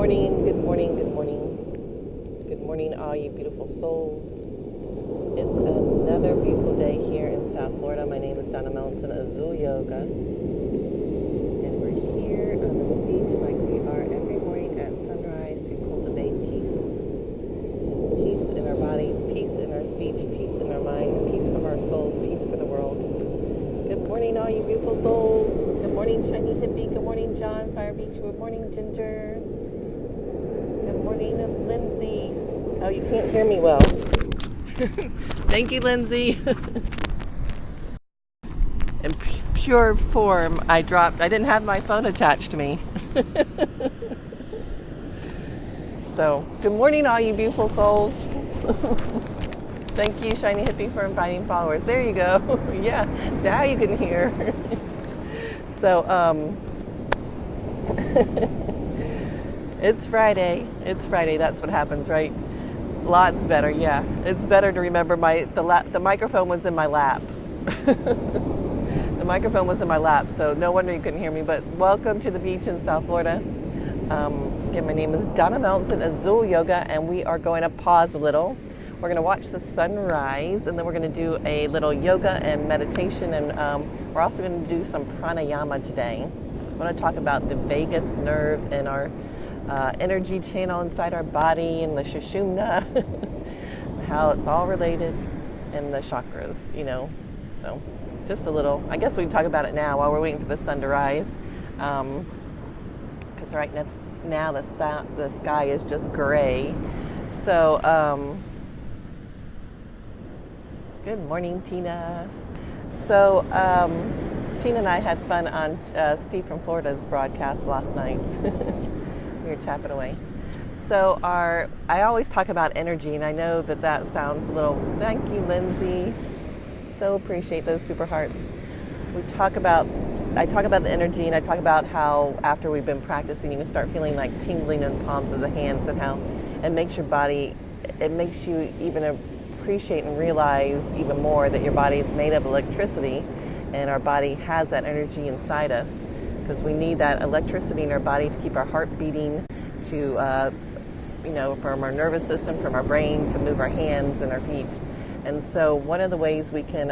morning, good morning, good morning. Good morning, all you beautiful souls. It's another beautiful day here in South Florida. My name is Donna Melton, Azul Yoga. And we're here on this beach like we are every morning at sunrise to cultivate peace. Peace in our bodies, peace in our speech, peace in our minds, peace from our souls, peace for the world. Good morning, all you beautiful souls. Good morning, Shiny Hippie. Good morning, John, Fire Beach. Good morning, Ginger. Good morning, Lindsay. Oh, you can't hear me well. Thank you, Lindsay. In pure form, I didn't have my phone attached to me. So, good morning, all you beautiful souls. Thank you, Shiny Hippie, for inviting followers. There you go. Yeah, now you can hear. So, it's Friday. It's Friday. That's what happens, right? Lots better, yeah. It's better to remember the microphone was in my lap. The microphone was in my lap, so no wonder you couldn't hear me. But welcome to the beach in South Florida. Again, my name is Donna Melton, Azul Yoga, and we are going to pause a little. We're going to watch the sunrise, and then we're going to do a little yoga and meditation, and we're also going to do some pranayama today. I want to talk about the vagus nerve and our energy channel inside our body and the Sushumna, how it's all related, and the chakras, So just a little, I guess we can talk about it now while we're waiting for the sun to rise. Because right now the sky is just gray. So, good morning, Tina. So, Tina and I had fun on Steve from Florida's broadcast last night. We were tapping away. So I always talk about energy, and I know that sounds a little, thank you, Lindsay. So appreciate those super hearts. I talk about the energy, and I talk about how after we've been practicing, you can start feeling like tingling in the palms of the hands, and how it makes your body, it makes you even appreciate and realize even more that your body is made of electricity, and our body has that energy inside us, because we need that electricity in our body to keep our heart beating, to, from our nervous system, from our brain, to move our hands and our feet. And so one of the ways we can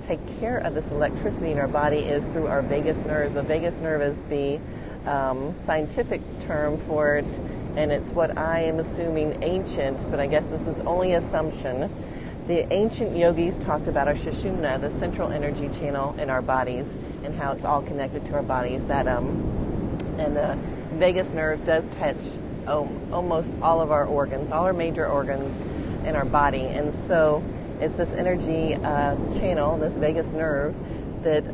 take care of this electricity in our body is through our vagus nerves. The vagus nerve is the scientific term for it, and it's what I am assuming ancient, but I guess this is only assumption. The ancient yogis talked about our Sushumna, the central energy channel in our bodies, and how it's all connected to our bodies. And the vagus nerve does touch almost all of our organs, all our major organs in our body. And so it's this energy channel, this vagus nerve, that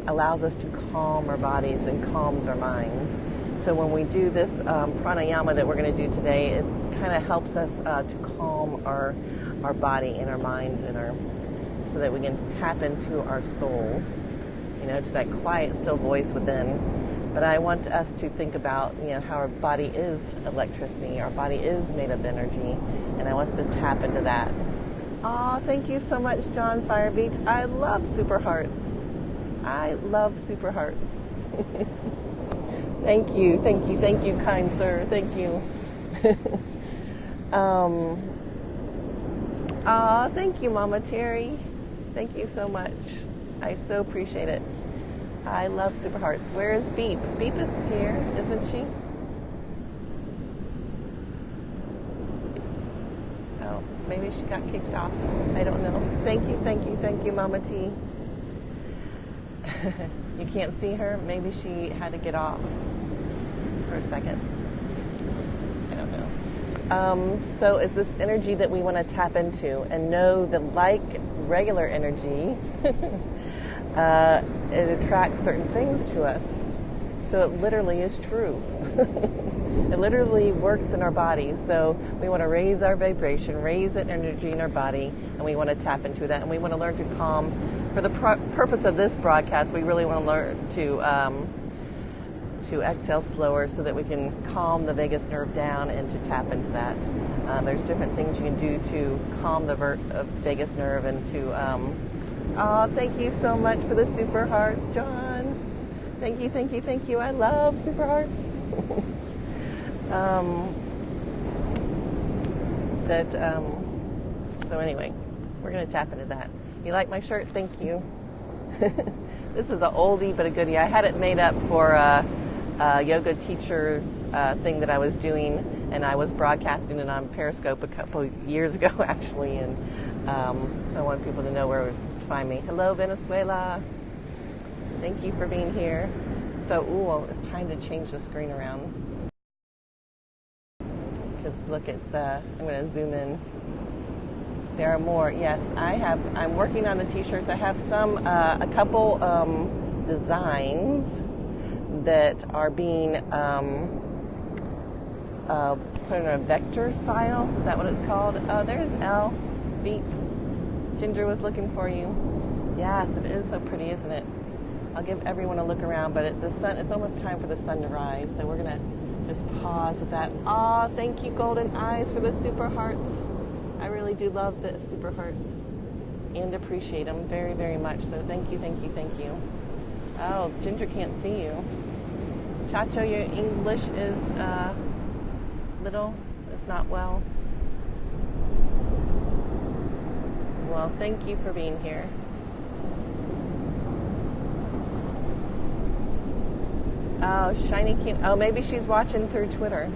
allows us to calm our bodies and calms our minds. So when we do this pranayama that we're going to do today, it kind of helps us to calm our body and our mind so that we can tap into our soul, to that quiet, still voice within. But I want us to think about, how our body is electricity. Our body is made of energy, and I want us to tap into that. Aw, thank you so much, John Fire Beach. I love super hearts. I love super hearts. Thank you, kind sir. Thank you. Thank you, Mama Terry. Thank you so much. I so appreciate it. I love super hearts. Where is Beep? Beep is here, isn't she? Oh, maybe she got kicked off. I don't know. Thank you, Mama T. You can't see her? Maybe she had to get off for a second. I don't know. So it's this energy that we want to tap into and know that, like regular energy, it attracts certain things to us. So it literally is true. It literally works in our bodies. So we want to raise our vibration, raise that energy in our body, and we want to tap into that. And we want to learn to calm. For the purpose of this broadcast, we really want to learn to exhale slower so that we can calm the vagus nerve down and to tap into that. There's different things you can do to calm the vagus nerve and to... thank you so much for the super hearts, John. Thank you. I love super hearts. Um, so anyway, we're going to tap into that. You like my shirt? Thank you. This is an oldie but a goodie. I had it made up for a yoga teacher thing that I was doing, and I was broadcasting it on Periscope a couple years ago, actually, and so I want people to know where to find me. Hello, Venezuela. Thank you for being here. So, it's time to change the screen around. Because look at I'm going to zoom in. There are more. Yes, I'm working on the t-shirts. I have a couple designs that are being put in a vector file. Is that what it's called? Oh, there's Elle. Beep. Ginger was looking for you. Yes, it is so pretty, isn't it? I'll give everyone a look around, but it's almost time for the sun to rise, so we're going to just pause with that. Thank you, Golden Eyes, for the super hearts. I really do love the super hearts and appreciate them very, very much. So thank you, thank you, thank you. Oh, Ginger can't see you. Chacho, your English is it's not well. Well, thank you for being here. Oh, Shiny can't. Oh, maybe she's watching through Twitter.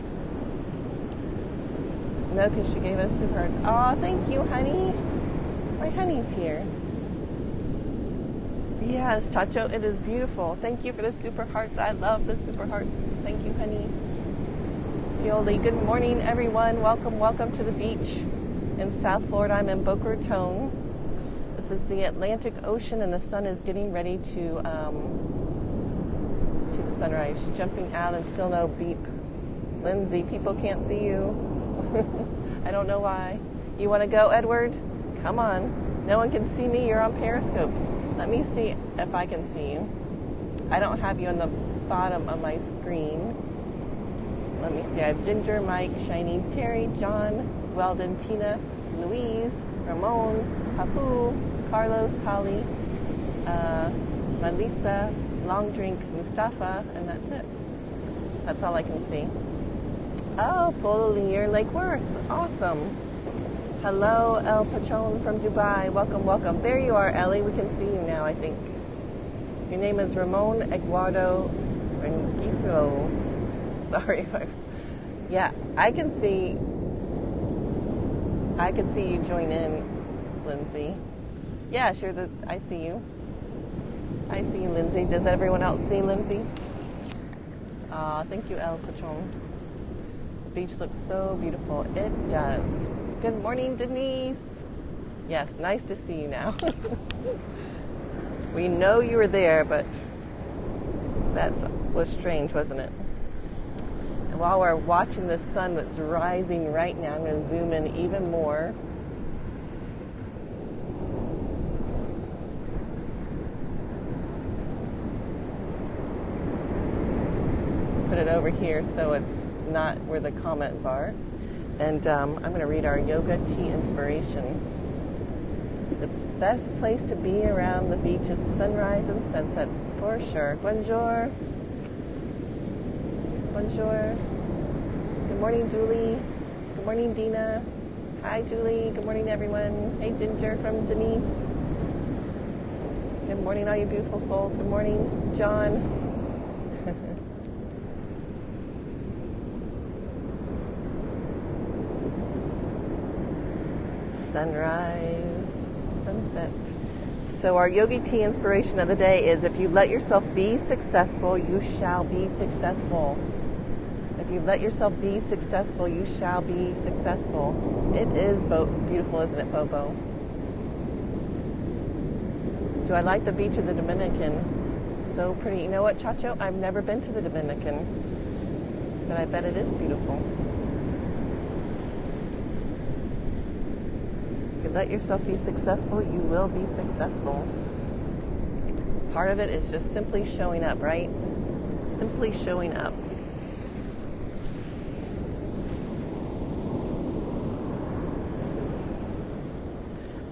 No, because she gave us super hearts. Oh, thank you, honey. My honey's here. Yes, Chacho, it is beautiful. Thank you for the super hearts. I love the super hearts. Thank you, honey. Yoli, good morning, everyone. Welcome to the beach in South Florida. I'm in Boca Raton. This is the Atlantic Ocean, and the sun is getting ready to the sunrise. She's jumping out and still no beep. Lindsay, people can't see you. I don't know why. You want to go, Edward? Come on. No one can see me. You're on Periscope. Let me see if I can see you. I don't have you on the bottom of my screen. Let me see. I have Ginger, Mike, Shiny, Terry, John, Weldon, Tina, Louise, Ramon, Papu, Carlos, Holly, Melissa, Long Drink, Mustafa, and that's it. That's all I can see. Oh, Polier Lake Worth. Awesome. Hello, El Pachon from Dubai. Welcome. There you are, Ellie. We can see you now, I think. Your name is Ramon Eduardo Rengifo. Sorry if I... Yeah, I can see you join in, Lindsay. Yeah, sure. I see you. I see you, Lindsay. Does everyone else see Lindsay? Thank you, El Pachon. The beach looks so beautiful. It does. Good morning, Denise. Yes, nice to see you now. We know you were there, but that was strange, wasn't it? And while we're watching the sun that's rising right now, I'm going to zoom in even more. Put it over here so it's not where the comments are. And I'm going to read our yoga tea inspiration. The best place to be around the beach is sunrise and sunsets, for sure. Bonjour. Bonjour. Good morning, Julie. Good morning, Dina. Hi, Julie. Good morning, everyone. Hey, Ginger from Denise. Good morning, all you beautiful souls. Good morning, John. Sunrise, sunset. So our yogi tea inspiration of the day is: if you let yourself be successful, you shall be successful. If you let yourself be successful, you shall be successful. It is beautiful, isn't it, Bobo? Do I like the beach of the Dominican? So pretty. You know what, Chacho? I've never been to the Dominican, but I bet it is beautiful. Let yourself be successful, you will be successful. Part of it is just simply showing up, right? Simply showing up.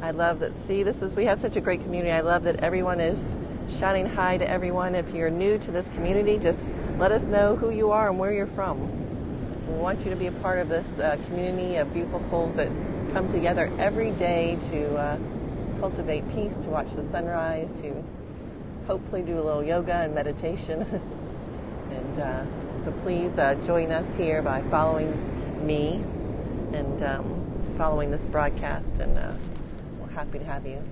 I love that. See, we have such a great community. I love that everyone is shouting hi to everyone. If you're new to this community, just let us know who you are and where you're from. We want you to be a part of this community of beautiful souls that come together every day to cultivate peace, to watch the sunrise, to hopefully do a little yoga and meditation. And so please join us here by following me and following this broadcast, and we're happy to have you.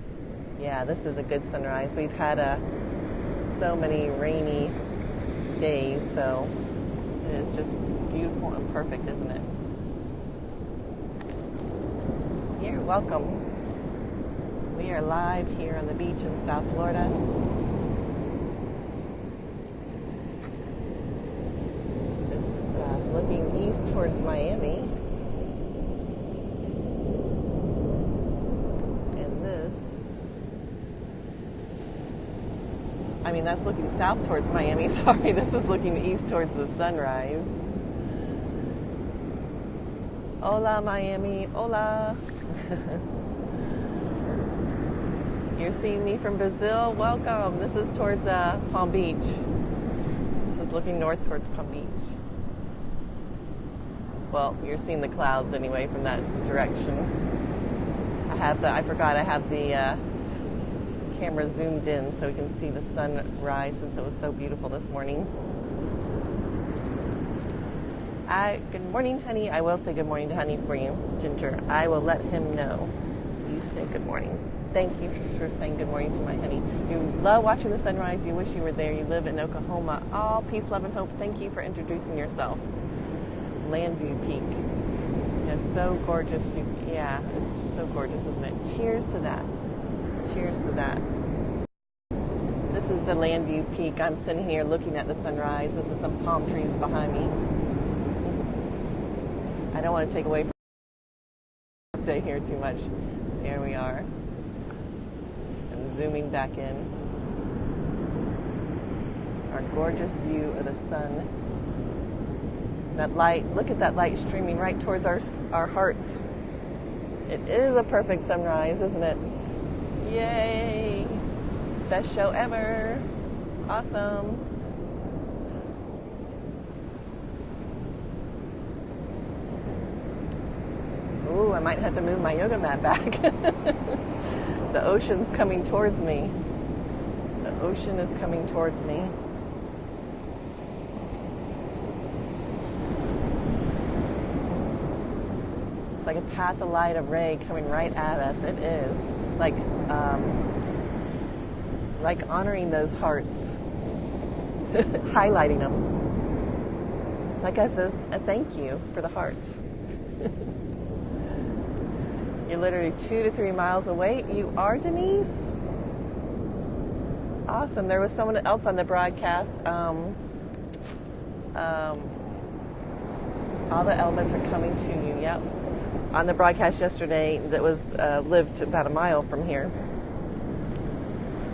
Yeah, this is a good sunrise. We've had so many rainy days, so it is just beautiful and perfect, isn't it? You're welcome. We are live here on the beach in South Florida. This is looking east towards Miami. And this, that's looking south towards Miami. Sorry, this is looking east towards the sunrise. Hola, Miami. Hola. You're seeing me from Brazil. Welcome. This is towards Palm Beach. This is looking north towards Palm Beach. Well, you're seeing the clouds anyway from that direction. I forgot I have the camera zoomed in so we can see the sunrise since it was so beautiful this morning. Good morning, honey. I will say good morning to honey for you, Ginger. I will let him know you say good morning. Thank you for saying good morning to my honey. You love watching the sunrise. You wish you were there. You live in Oklahoma. Oh, peace, love, and hope. Thank you for introducing yourself. Landview Peak. It's so gorgeous. It's so gorgeous, isn't it? Cheers to that. Cheers to that. This is the Landview Peak. I'm sitting here looking at the sunrise. This is some palm trees behind me. I don't want to take away from stay here too much. Here we are. I'm zooming back in. Our gorgeous view of the sun. That light, look at that light streaming right towards our hearts. It is a perfect sunrise, isn't it? Yay! Best show ever. Awesome. Ooh, I might have to move my yoga mat back. The ocean's coming towards me. The ocean is coming towards me. It's like a path of light, of ray coming right at us. It is like honoring those hearts, highlighting them. Like I said, a thank you for the hearts. You're literally 2 to 3 miles away. You are, Denise? Awesome. There was someone else on the broadcast. All the elements are coming to you. Yep. On the broadcast yesterday that was lived about a mile from here.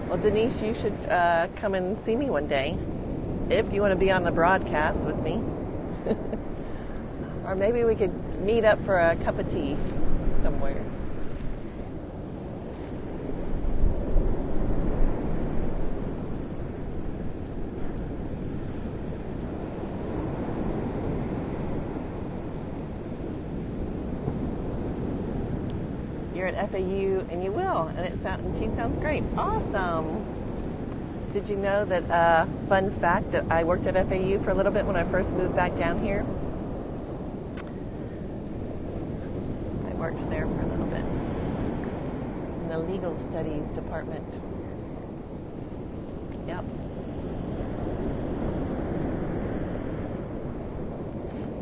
Well, Denise, you should come and see me one day if you want to be on the broadcast with me. Or maybe we could meet up for a cup of tea somewhere. You're at FAU, and you will, and tea sounds great. Awesome. Did you know that, fun fact, that I worked at FAU for a little bit when I first moved back down here? I worked there for a little bit in the legal studies department. Yep.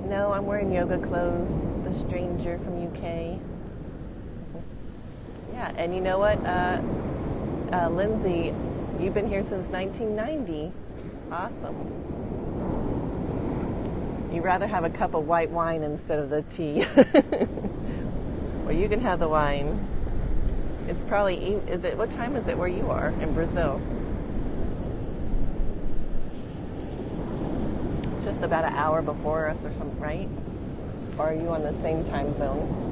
No, I'm wearing yoga clothes, the stranger from UK. Yeah, and you know what, Lindsay, you've been here since 1990. Awesome. You'd rather have a cup of white wine instead of the tea. Well, you can have the wine. It's probably, what time is it where you are in Brazil? Just about an hour before us or something, right? Or are you on the same time zone?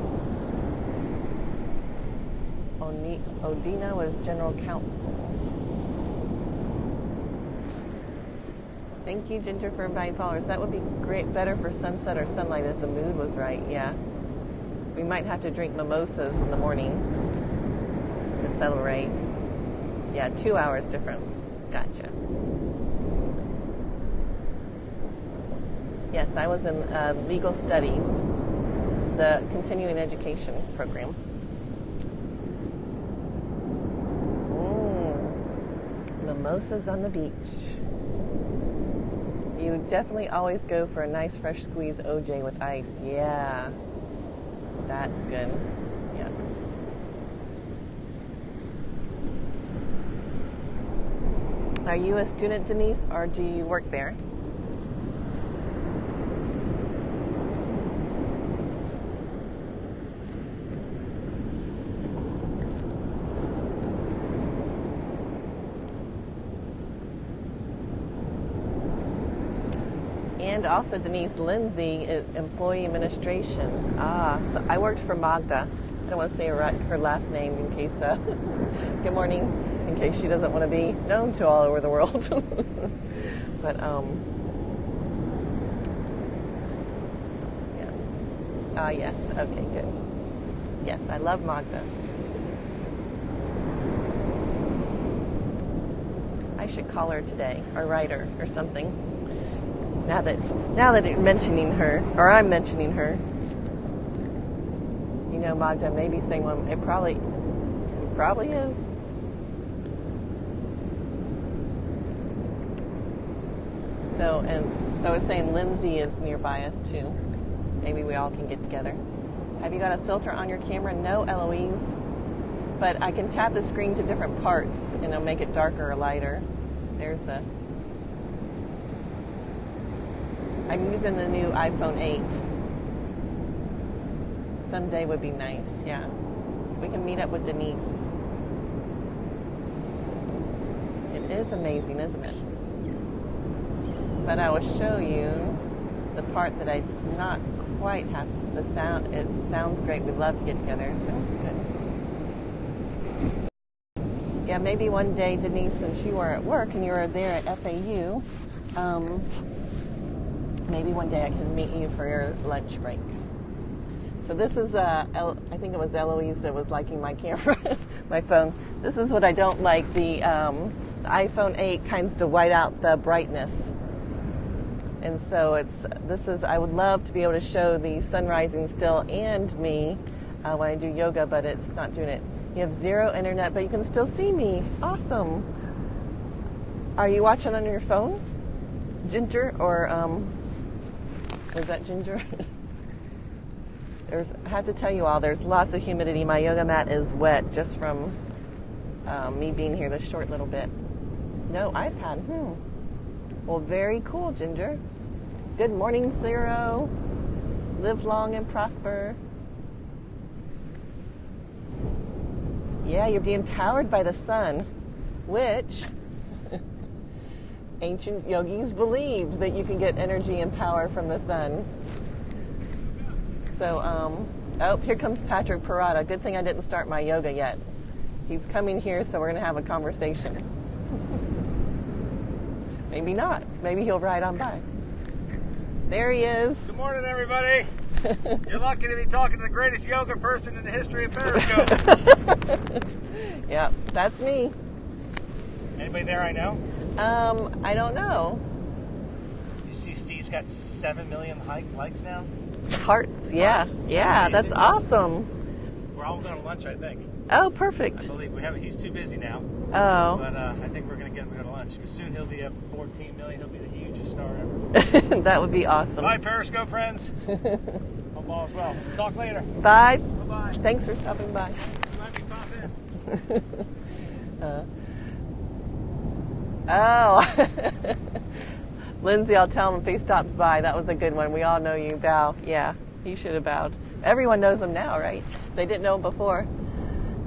Odina was general counsel. Thank you, Ginger, for inviting followers. That would be great, better for sunset or sunlight if the mood was right. Yeah. We might have to drink mimosas in the morning to celebrate. Yeah, 2 hours difference. Gotcha. Yes, I was in legal studies, the continuing education program. Mimosas on the beach. You definitely always go for a nice fresh squeeze OJ with ice. Yeah, that's good. Yeah. Are you a student, Denise, or do you work there? And also, Denise, Lindsay is employee administration. So I worked for Magda. I don't want to say her last name in case, good morning, in case she doesn't want to be known to all over the world. But, yeah. Yes, okay, good. Yes, I love Magda. I should call her today, or write her, or something. Now that you're mentioning her, or I'm mentioning her, you know, Magda may be saying one. It probably is. So it's saying Lindsay is nearby us too. Maybe we all can get together. Have you got a filter on your camera? No, Eloise. But I can tap the screen to different parts and it'll make it darker or lighter. I'm using the new iPhone 8. Someday would be nice, yeah. We can meet up with Denise. It is amazing, isn't it? But I will show you the part that I not quite have the sound. It sounds great. We'd love to get together. Sounds good. Yeah, maybe one day, Denise, since you were at work and you were there at FAU, maybe one day I can meet you for your lunch break. So this is, I think it was Eloise that was liking my camera, my phone. This is what I don't like. The iPhone 8 kinds to white out the brightness. And so I would love to be able to show the sun rising still and me when I do yoga, but it's not doing it. You have zero internet, but you can still see me. Awesome. Are you watching on your phone, Ginger, or is that Ginger? I have to tell you all, there's lots of humidity. My yoga mat is wet just from me being here this short little bit. No iPad. Well, very cool, Ginger. Good morning, Zero. Live long and prosper. Yeah, you're being powered by the sun, which ancient yogis believed that you can get energy and power from the sun. So, here comes Patrick Parada. Good thing I didn't start my yoga yet. He's coming here, so we're going to have a conversation. Maybe not. Maybe he'll ride on by. There he is. Good morning, everybody. You're lucky to be talking to the greatest yoga person in the history of Periscope. Yeah, that's me. Anybody there I know? I don't know. You see Steve's got 7 million likes now? Hearts, yeah. Yeah, that's awesome. We're all going to lunch, I think. Oh, perfect. I believe we haven't. He's too busy now. Oh. But I think we're going to get him to go to lunch because soon he'll be up 14 million. He'll be the hugest star ever. That would be awesome. Bye, Periscope friends. Hope all is well. Let's talk later. Bye. Bye-bye. Thanks for stopping by. Let me pop in. Oh. Lindsay, I'll tell him if he stops by. That was a good one. We all know you. Bow. Yeah, you should have bowed. Everyone knows him now, right? They didn't know him before.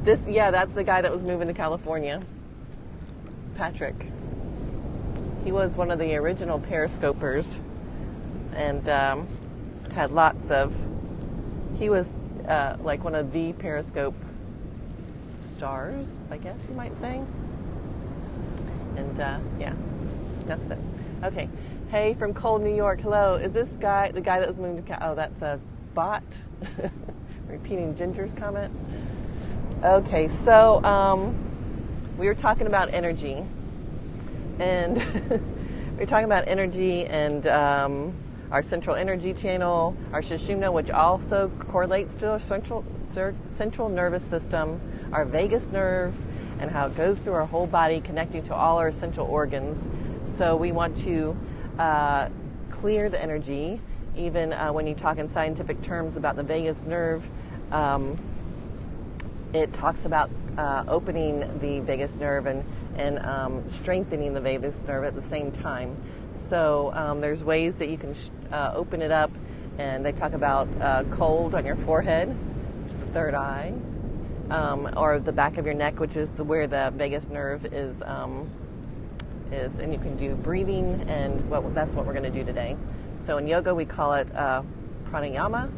That's the guy that was moving to California. Patrick. He was one of the original Periscopers and had lots of... He was like one of the Periscope stars, I guess you might say. And, yeah, that's it. Okay. Hey, from cold New York. Hello. Is this guy the guy that was moving to? Oh, that's a bot. Repeating Ginger's comment. Okay, so we were talking about energy, and we were talking about energy and our central energy channel, our Sushumna, which also correlates to our central nervous system, our vagus nerve, and how it goes through our whole body, connecting to all our essential organs. So we want to clear the energy. Even when you talk in scientific terms about the vagus nerve, it talks about opening the vagus nerve and strengthening the vagus nerve at the same time. So there's ways that you can open it up, and they talk about cold on your forehead, which is the third eye, or the back of your neck, which is where the vagus nerve is, and you can do breathing, and that's what we're going to do today. So in yoga we call it pranayama,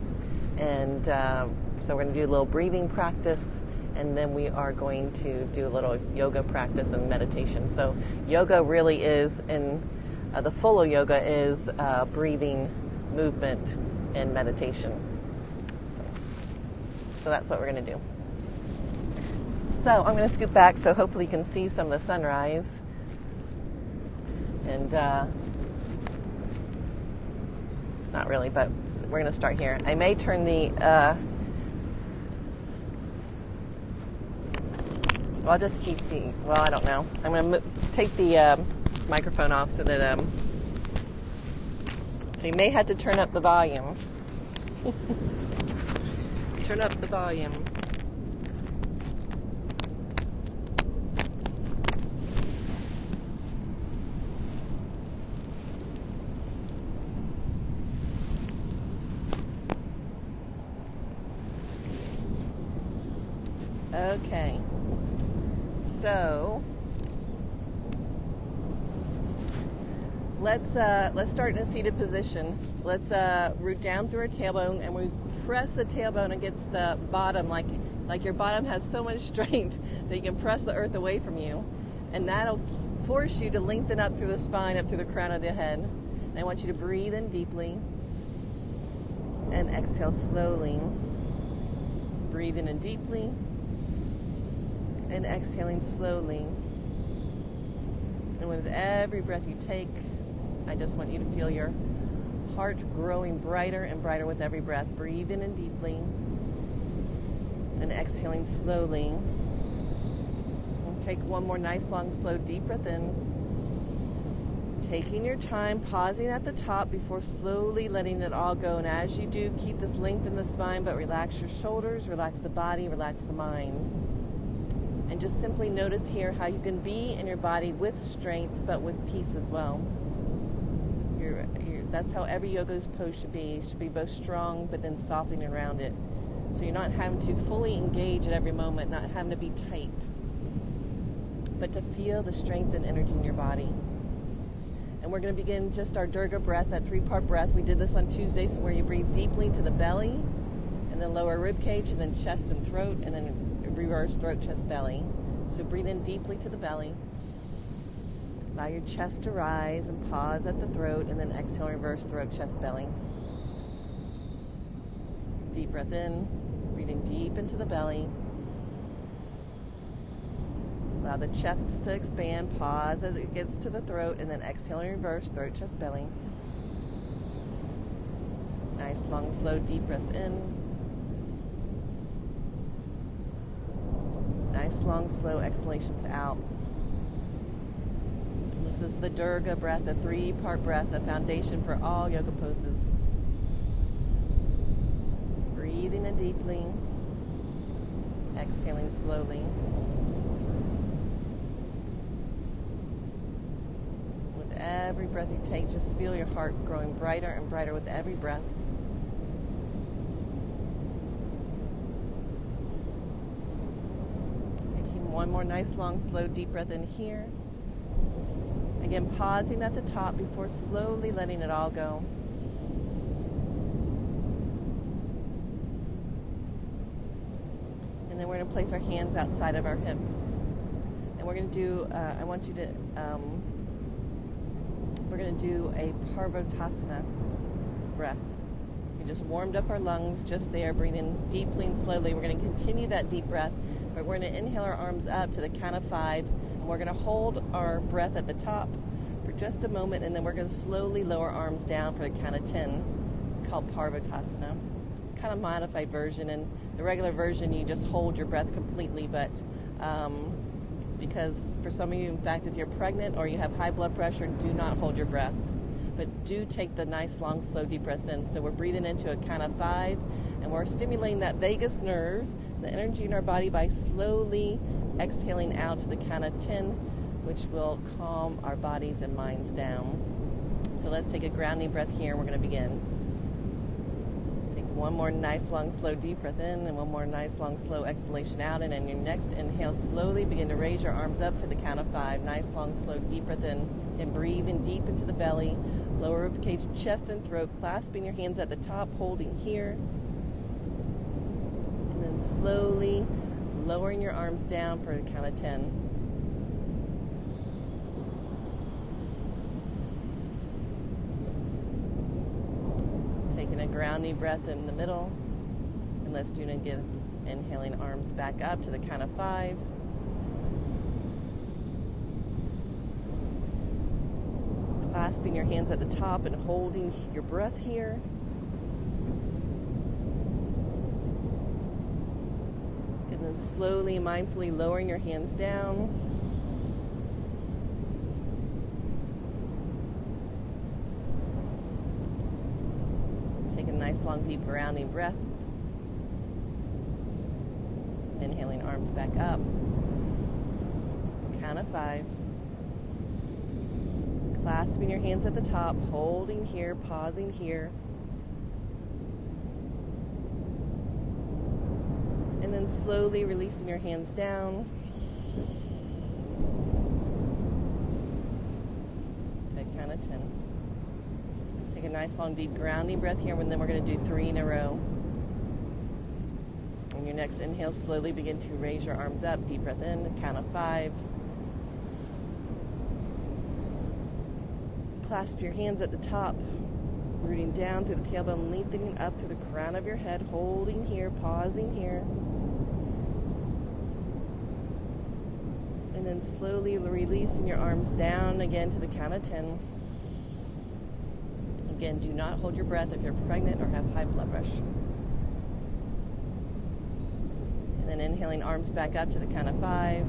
and so we're going to do a little breathing practice, and then we are going to do a little yoga practice and meditation. So yoga really is, the full of yoga is breathing, movement, and meditation. So that's what we're going to do. So I'm going to scoot back so hopefully you can see some of the sunrise. And not really, but we're going to start here. I may turn I'll just keep I don't know. I'm going to take the microphone off so that, so you may have to turn up the volume. Turn up the volume. Okay, so let's start in a seated position. Let's root down through our tailbone, and we press the tailbone against the bottom, like your bottom has so much strength that you can press the earth away from you, and that'll force you to lengthen up through the spine, up through the crown of the head. And I want you to breathe in deeply and exhale slowly. Breathing in deeply and exhaling slowly. And with every breath you take, I just want you to feel your heart growing brighter and brighter with every breath. Breathing in deeply and exhaling slowly. And take one more nice, long, slow, deep breath in. Taking your time, pausing at the top before slowly letting it all go. And as you do, keep this length in the spine, but relax your shoulders, relax the body, relax the mind. And just simply notice here how you can be in your body with strength, but with peace as well. That's how every yoga pose should be. It should be both strong, but then softening around it. So you're not having to fully engage at every moment, not having to be tight, but to feel the strength and energy in your body. And we're going to begin just our Durga breath, that 3-part breath. We did this on Tuesdays, where you breathe deeply into the belly, and then lower rib cage, and then chest and throat, and then reverse throat, chest, belly. So breathe in deeply to the belly. Allow your chest to rise and pause at the throat, and then exhale, reverse throat, chest, belly. Deep breath in, breathing deep into the belly. Allow the chest to expand, pause as it gets to the throat, and then exhale and reverse throat, chest, belly. Nice, long, slow, deep breath in. Nice, long, slow exhalations out. This is the Durga breath, the 3-part breath, the foundation for all yoga poses. Breathing in deeply, exhaling slowly. With every breath you take, just feel your heart growing brighter and brighter with every breath. Taking one more nice, long, slow, deep breath in here. Again, pausing at the top before slowly letting it all go. And then we're going to place our hands outside of our hips. And we're going to do, I want you to we're going to do a Parvatasana breath. We just warmed up our lungs just there, breathing deeply and slowly. We're going to continue that deep breath, but we're going to inhale our arms up to the count of 5, and we're going to hold our breath at the top for just a moment, and then we're going to slowly lower arms down for the count of 10. It's called Parvatasana. Kind of modified version. And the regular version, you just hold your breath completely, but because for some of you, in fact, if you're pregnant or you have high blood pressure, do not hold your breath, but do take the nice, long, slow, deep breaths in. So we're breathing into a count of 5, and we're stimulating that vagus nerve, the energy in our body, by slowly exhaling out to the count of 10, which will calm our bodies and minds down. So let's take a grounding breath here, and we're going to begin. One more nice, long, slow, deep breath in, and one more nice, long, slow exhalation out. And in your next inhale, slowly begin to raise your arms up to the count of 5. Nice, long, slow, deep breath in, and breathing deep into the belly. Lower ribcage, chest, and throat, clasping your hands at the top, holding here. And then slowly lowering your arms down for a count of 10. Taking a grounding breath in the middle, and let's do it again. Inhaling arms back up to the count of 5. Clasping your hands at the top and holding your breath here. And then slowly, mindfully lowering your hands down. Take a nice, long, deep, grounding breath. Inhaling arms back up. Count of 5. Clasping your hands at the top, holding here, pausing here. And then slowly releasing your hands down. Okay, count of 10. Take a nice, long, deep, grounding breath here, and then we're going to do 3 in a row. On your next inhale, slowly begin to raise your arms up. Deep breath in, count of 5. Clasp your hands at the top, rooting down through the tailbone, lengthening up through the crown of your head, holding here, pausing here. And then slowly releasing your arms down again to the count of 10. Again, do not hold your breath if you're pregnant or have high blood pressure. And then inhaling arms back up to the count of 5.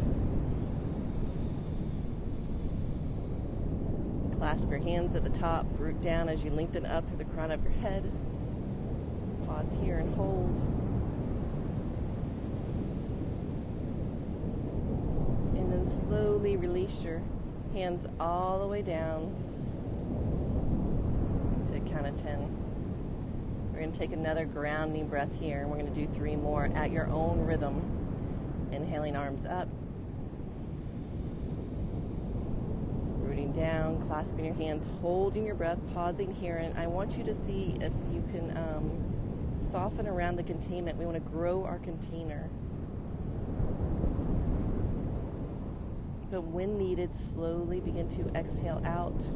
Clasp your hands at the top, root down as you lengthen up through the crown of your head. Pause here and hold. And then slowly release your hands all the way down to the count of 10. We're going to take another grounding breath here, and we're going to do 3 more at your own rhythm. Inhaling arms up. Down, clasping your hands, holding your breath, pausing here, and I want you to see if you can soften around the containment. We want to grow our container. But when needed, slowly begin to exhale out.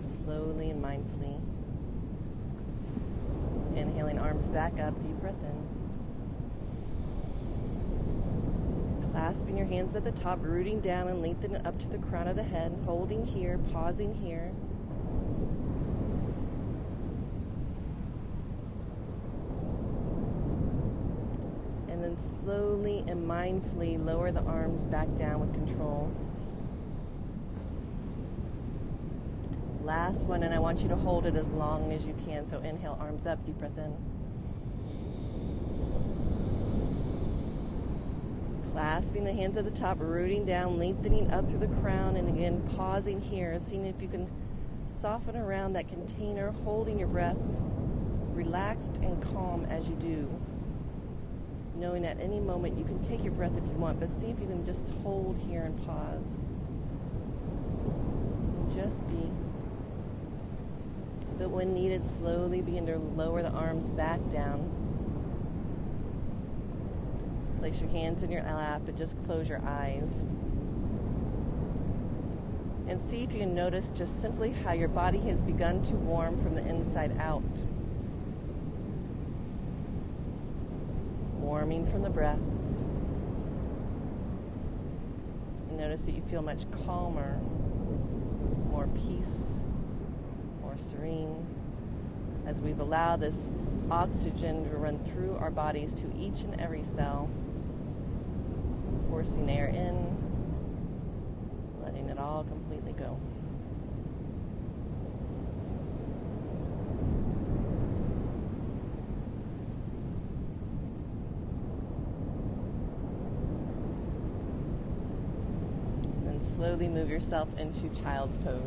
Slowly and mindfully. Inhaling arms back up, deep breath in. Clasping your hands at the top, rooting down and lengthening up to the crown of the head, holding here, pausing here. And then slowly and mindfully lower the arms back down with control. Last one, and I want you to hold it as long as you can. So inhale, arms up, deep breath in. Clasping the hands at the top, rooting down, lengthening up through the crown, and again pausing here, seeing if you can soften around that container, holding your breath, relaxed and calm as you do. Knowing at any moment you can take your breath if you want, but see if you can just hold here and pause. Just be. But when needed, slowly begin to lower the arms back down. Place your hands in your lap and just close your eyes. And see if you can notice just simply how your body has begun to warm from the inside out. Warming from the breath. And notice that you feel much calmer, more peace, more serene, as we've allowed this oxygen to run through our bodies to each and every cell, forcing air in, letting it all completely go. Then slowly move yourself into child's pose.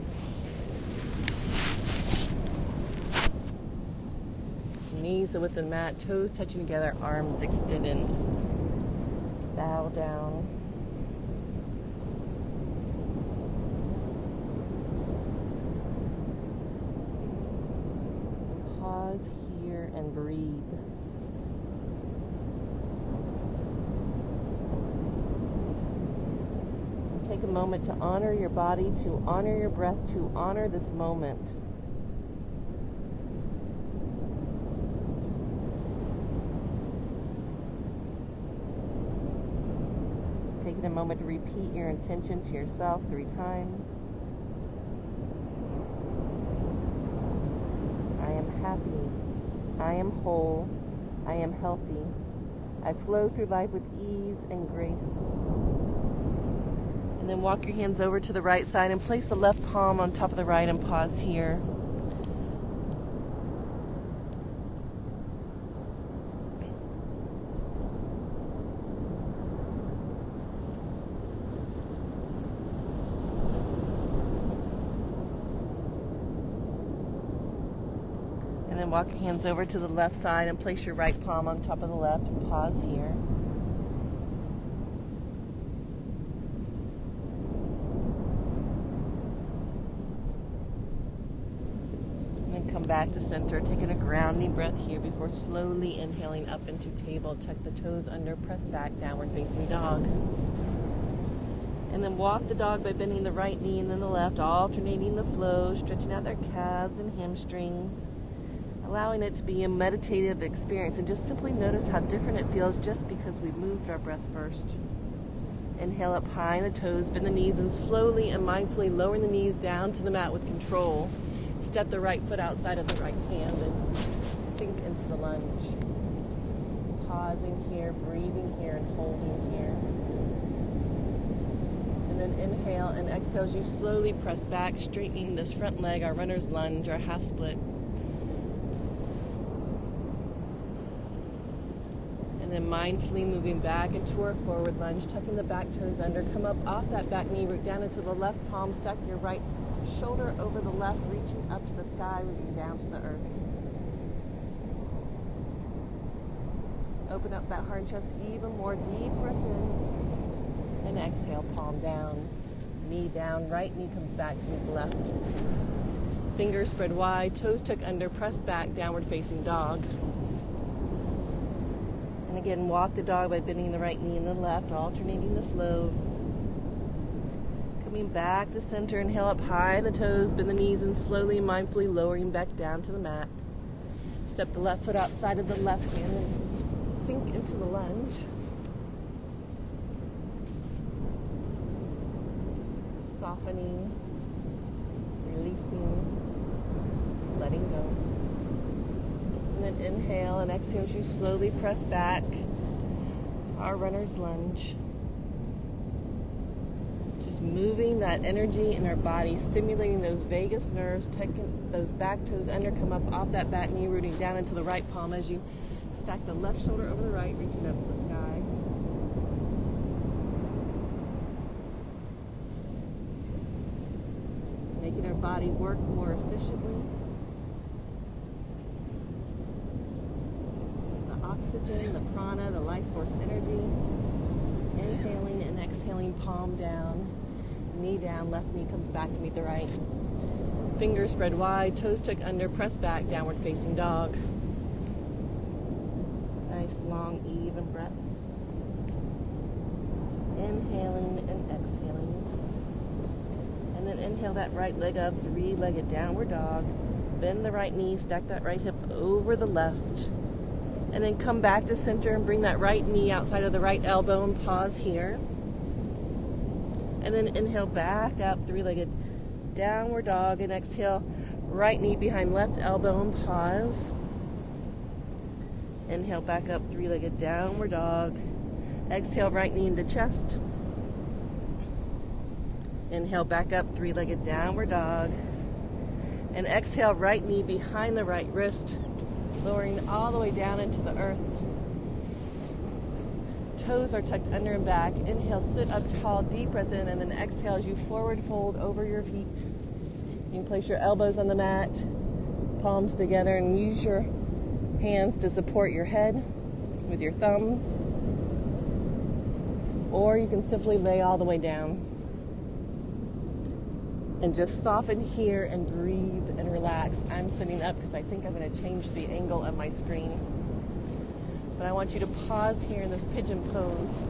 Knees are width of the mat, toes touching together, arms extended. Bow down. Pause here and breathe. And take a moment to honor your body, to honor your breath, to honor this moment. Taking a moment to repeat your intention to yourself 3 times. I am happy. I am whole. I am healthy. I flow through life with ease and grace. And then walk your hands over to the right side and place the left palm on top of the right and pause here. And then walk your hands over to the left side and place your right palm on top of the left and pause here. And then come back to center, taking a grounding breath here before slowly inhaling up into table. Tuck the toes under, press back, downward facing dog. And then walk the dog by bending the right knee and then the left, alternating the flow, stretching out their calves and hamstrings. Allowing it to be a meditative experience, and just simply notice how different it feels just because we moved our breath first. Inhale up high in the toes, bend the knees, and slowly and mindfully lowering the knees down to the mat with control. Step the right foot outside of the right hand and sink into the lunge. Pausing here, breathing here, and holding here. And then inhale and exhale as you slowly press back, straightening this front leg, our runner's lunge, our half split. And then mindfully moving back into our forward lunge, tucking the back toes under, come up off that back knee, root down into the left palm, stack your right shoulder over the left, reaching up to the sky, rooting down to the earth. Open up that heart and chest even more, deep breath in, and exhale, palm down, knee down, right knee comes back to meet the left. Fingers spread wide, toes tuck under, press back, downward facing dog. And again, walk the dog by bending the right knee and the left, alternating the flow. Coming back to center, inhale up high in the toes, bend the knees, and slowly and mindfully lowering back down to the mat. Step the left foot outside of the left hand and sink into the lunge. Softening, releasing, letting go. And then inhale and exhale as you slowly press back. Our runner's lunge. Just moving that energy in our body, stimulating those vagus nerves, taking those back toes under, come up off that back knee, rooting down into the right palm as you stack the left shoulder over the right, reaching up to the sky. Making our body work more efficiently. Oxygen, the prana, the life force energy. Inhaling and exhaling, palm down, knee down, left knee comes back to meet the right. Fingers spread wide, toes tuck under, press back, downward facing dog. Nice long even breaths. Inhaling and exhaling. And then inhale that right leg up, three-legged downward dog. Bend the right knee, stack that right hip over the left. And then come back to center and bring that right knee outside of the right elbow and pause here. And then inhale back up, three-legged downward dog. And exhale, right knee behind left elbow and pause. Inhale back up, three-legged downward dog. Exhale, right knee into chest. Inhale back up, three-legged downward dog. And exhale, right knee behind the right wrist, lowering all the way down into the earth. Toes are tucked under and back. Inhale, sit up tall, deep breath in, and then exhale as you forward fold over your feet. You can place your elbows on the mat, palms together, and use your hands to support your head with your thumbs. Or you can simply lay all the way down. And just soften here and breathe and relax. I'm sitting up because I think I'm going to change the angle of my screen. But I want you to pause here in this pigeon pose.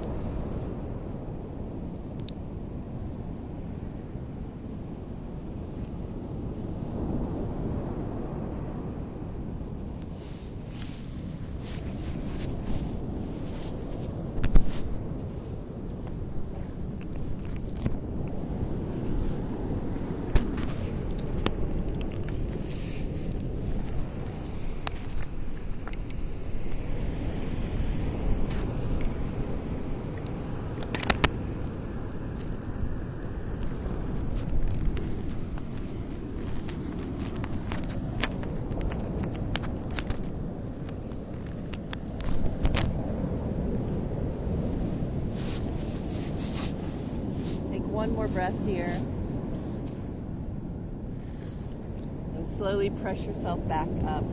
One more breath here. And slowly press yourself back up.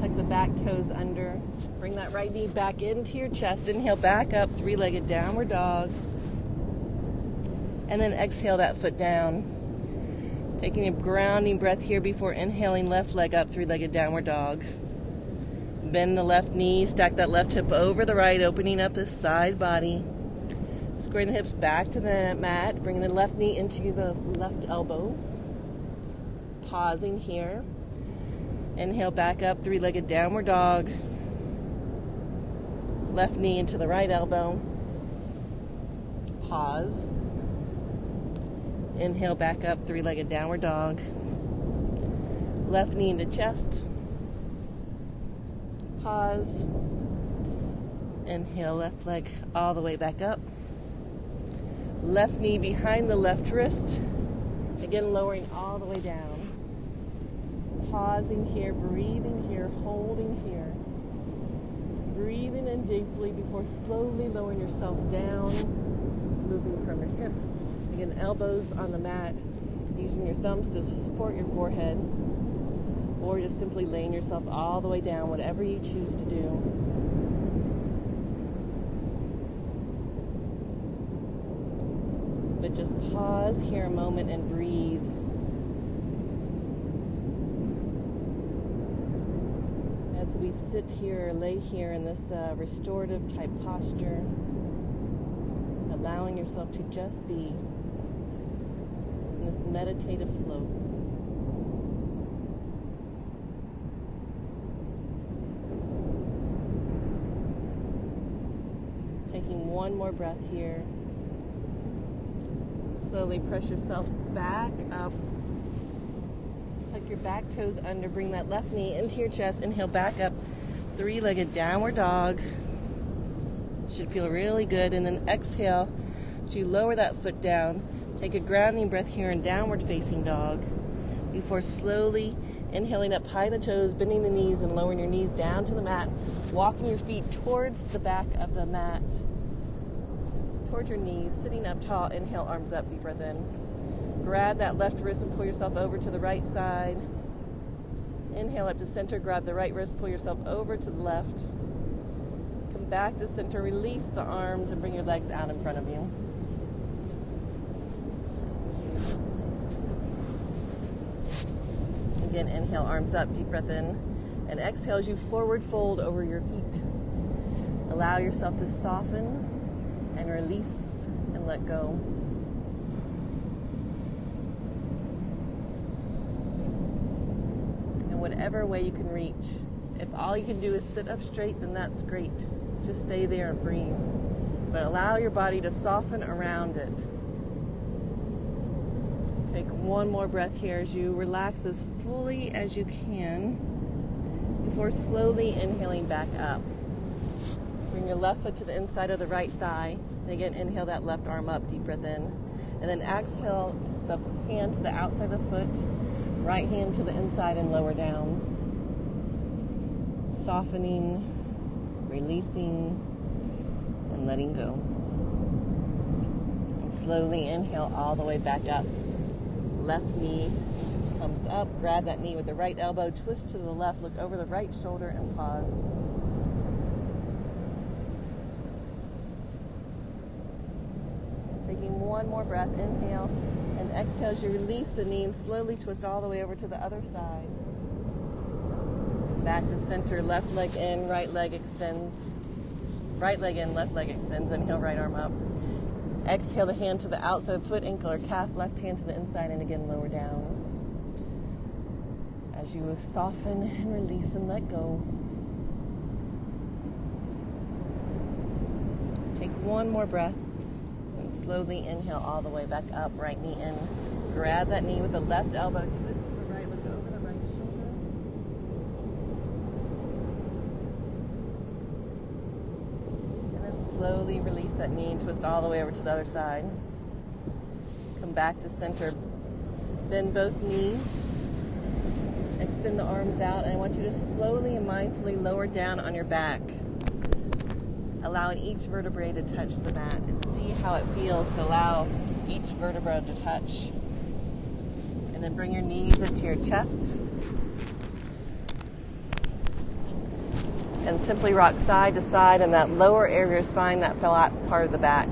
Tuck the back toes under. Bring that right knee back into your chest. Inhale back up, three-legged downward dog. And then exhale that foot down. Taking a grounding breath here before inhaling left leg up, three-legged downward dog. Bend the left knee, stack that left hip over the right, opening up the side body. Squaring the hips back to the mat, bringing the left knee into the left elbow. Pausing here. Inhale back up, three-legged downward dog. Left knee into the right elbow. Pause. Inhale back up, three-legged downward dog. Left knee into chest. Pause. Inhale, left leg all the way back up. Left knee behind the left wrist. Again, lowering all the way down. Pausing here, breathing here, holding here. Breathing in deeply before slowly lowering yourself down, moving from your hips. Again, elbows on the mat, using your thumbs to support your forehead, or just simply laying yourself all the way down, whatever you choose to do. But just pause here a moment and breathe. As we sit here, lay here in this restorative type posture, allowing yourself to just be in this meditative flow. Taking one more breath here. Slowly press yourself back up. Tuck your back toes under. Bring that left knee into your chest. Inhale back up. Three-legged downward dog. Should feel really good. And then exhale as you lower that foot down. Take a grounding breath here in downward facing dog. Before slowly inhaling up high in the toes, bending the knees and lowering your knees down to the mat. Walking your feet towards the back of the mat. Towards your knees, sitting up tall. Inhale, arms up, deep breath in. Grab that left wrist and pull yourself over to the right side. Inhale up to center, grab the right wrist, pull yourself over to the left. Come back to center, release the arms and bring your legs out in front of you. Again, inhale, arms up, deep breath in. And exhale as you forward fold over your feet. Allow yourself to soften and release and let go. whatever way you can reach. If all you can do is sit up straight, then that's great. Just stay there and breathe. But allow your body to soften around it. Take one more breath here as you relax as fully as you can before slowly inhaling back up. Bring your left foot to the inside of the right thigh. And again, inhale that left arm up, deep breath in. And then exhale the hand to the outside of the foot, right hand to the inside and lower down. Softening, releasing, and letting go. And slowly inhale all the way back up. Left knee comes up, grab that knee with the right elbow, twist to the left, look over the right shoulder and pause. Taking one more breath, inhale, and exhale as you release the knee and slowly twist all the way over to the other side. Back to center, left leg in, right leg extends. Right leg in, left leg extends, inhale, right arm up. Exhale the hand to the outside foot, ankle or calf, left hand to the inside, and again lower down. As you soften and release and let go. Take one more breath and slowly inhale all the way back up, right knee in. Grab that knee with the left elbow, twist to the right, look over the right shoulder. And then slowly release that knee and twist all the way over to the other side. Come back to center. Bend both knees. Extend the arms out, and I want you to slowly and mindfully lower down on your back, allowing each vertebrae to touch the mat, and see how it feels to allow each vertebra to touch. And then bring your knees into your chest. And simply rock side to side in that lower area of your spine, that flat part of the back,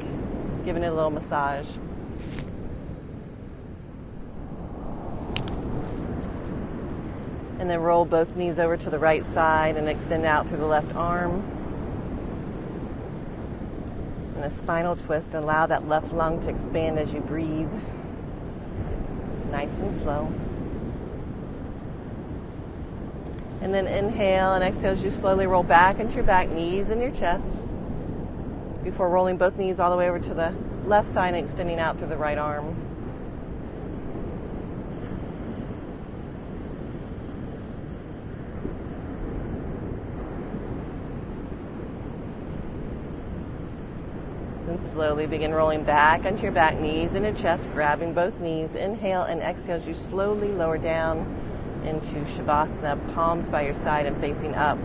giving it a little massage. And then roll both knees over to the right side and extend out through the left arm. And a spinal twist, and allow that left lung to expand as you breathe. Nice and slow. And then inhale and exhale as you slowly roll back into your back, knees and your chest, before rolling both knees all the way over to the left side and extending out through the right arm. And slowly begin rolling back onto your back, knees and your chest, grabbing both knees. Inhale and exhale as you slowly lower down into Shavasana, palms by your side and facing up.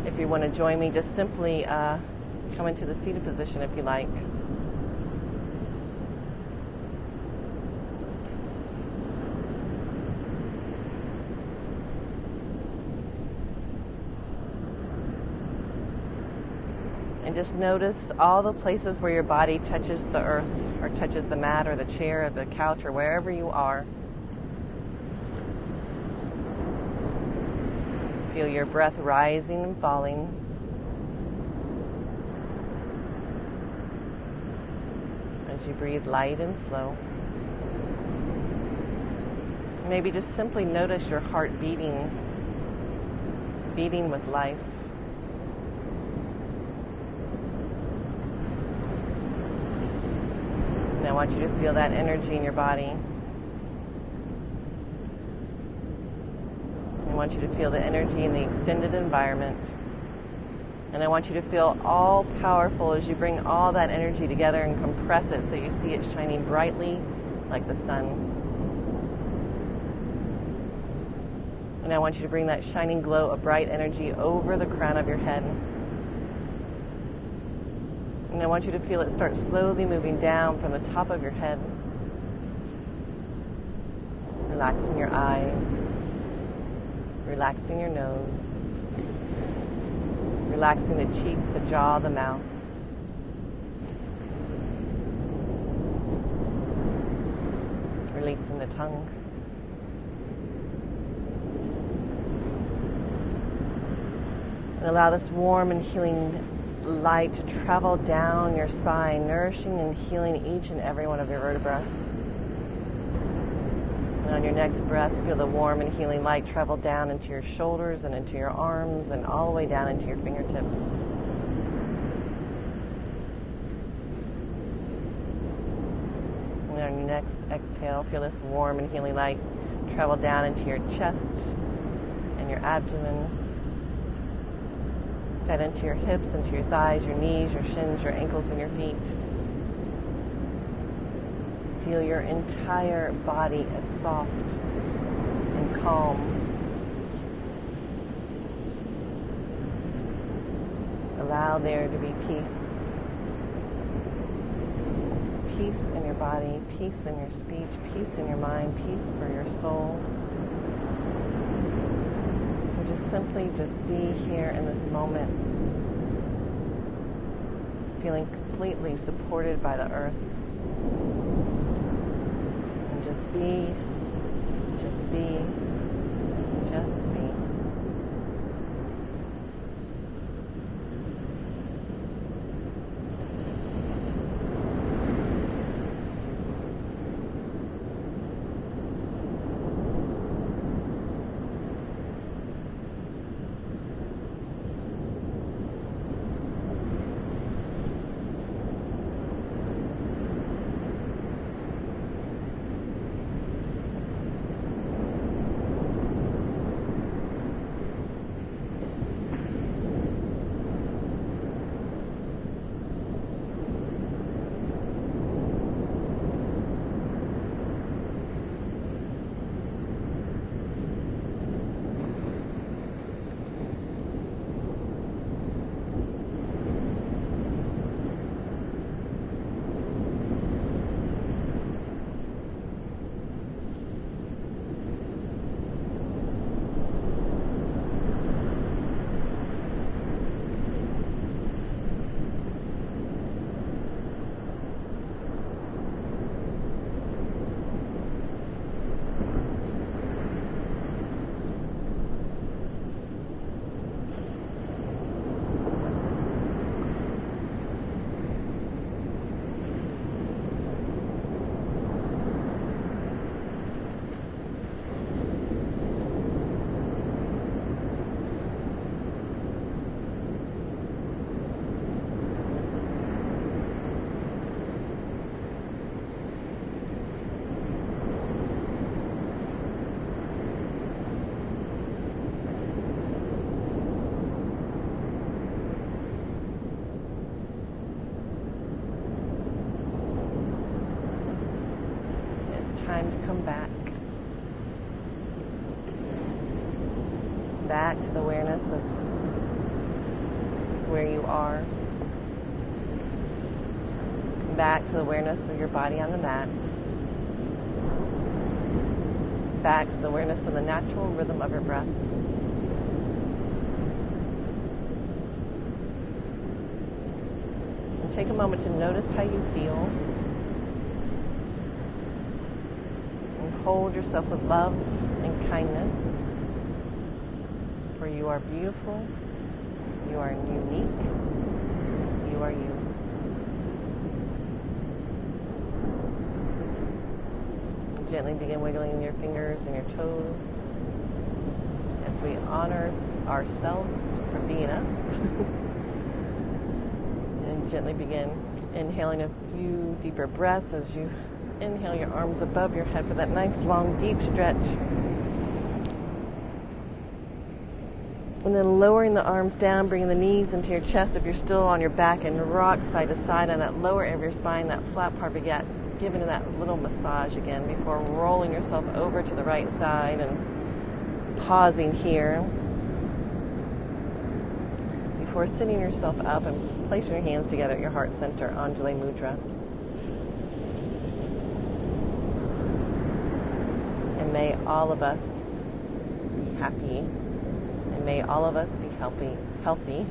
If you want to join me, just simply come into the seated position if you like. And just notice all the places where your body touches the earth, or touches the mat or the chair or the couch or wherever you are. Feel your breath rising and falling. As you breathe light and slow. Maybe just simply notice your heart beating with life. And I want you to feel that energy in your body. I want you to feel the energy in the extended environment. And I want you to feel all powerful as you bring all that energy together and compress it so you see it shining brightly like the sun. And I want you to bring that shining glow of bright energy over the crown of your head. And I want you to feel it start slowly moving down from the top of your head. Relaxing your eyes. Relaxing your nose. Relaxing the cheeks, the jaw, the mouth. Releasing the tongue. And allow this warm and healing light to travel down your spine, nourishing and healing each and every one of your vertebrae. And And on your next breath, feel the warm and healing light travel down into your shoulders and into your arms and all the way down into your fingertips. And on your next exhale, feel this warm and healing light travel down into your chest and your abdomen, down into your hips, into your thighs, your knees, your shins, your ankles, and your feet. Feel your entire body as soft and calm. Allow there to be peace. Peace in your body, peace in your speech, peace in your mind, peace for your soul. So just simply be here in this moment, feeling completely supported by the earth. And just be, just be, just be. Time to come back to the awareness of where you are, back to the awareness of your body on the mat, back to the awareness of the natural rhythm of your breath. And take a moment to notice how you feel. Hold yourself with love and kindness, for you are beautiful, you are unique, you are you. Gently begin wiggling your fingers and your toes as we honor ourselves for being us. And gently begin inhaling a few deeper breaths as you inhale your arms above your head for that nice, long, deep stretch. And then lowering the arms down, bringing the knees into your chest if you're still on your back, and rock side to side on that lower area of your spine, that flat part of your giving it that little massage again before rolling yourself over to the right side and pausing here. Before sitting yourself up and placing your hands together at your heart center, Anjali Mudra. And may all of us be happy, and may all of us be healthy,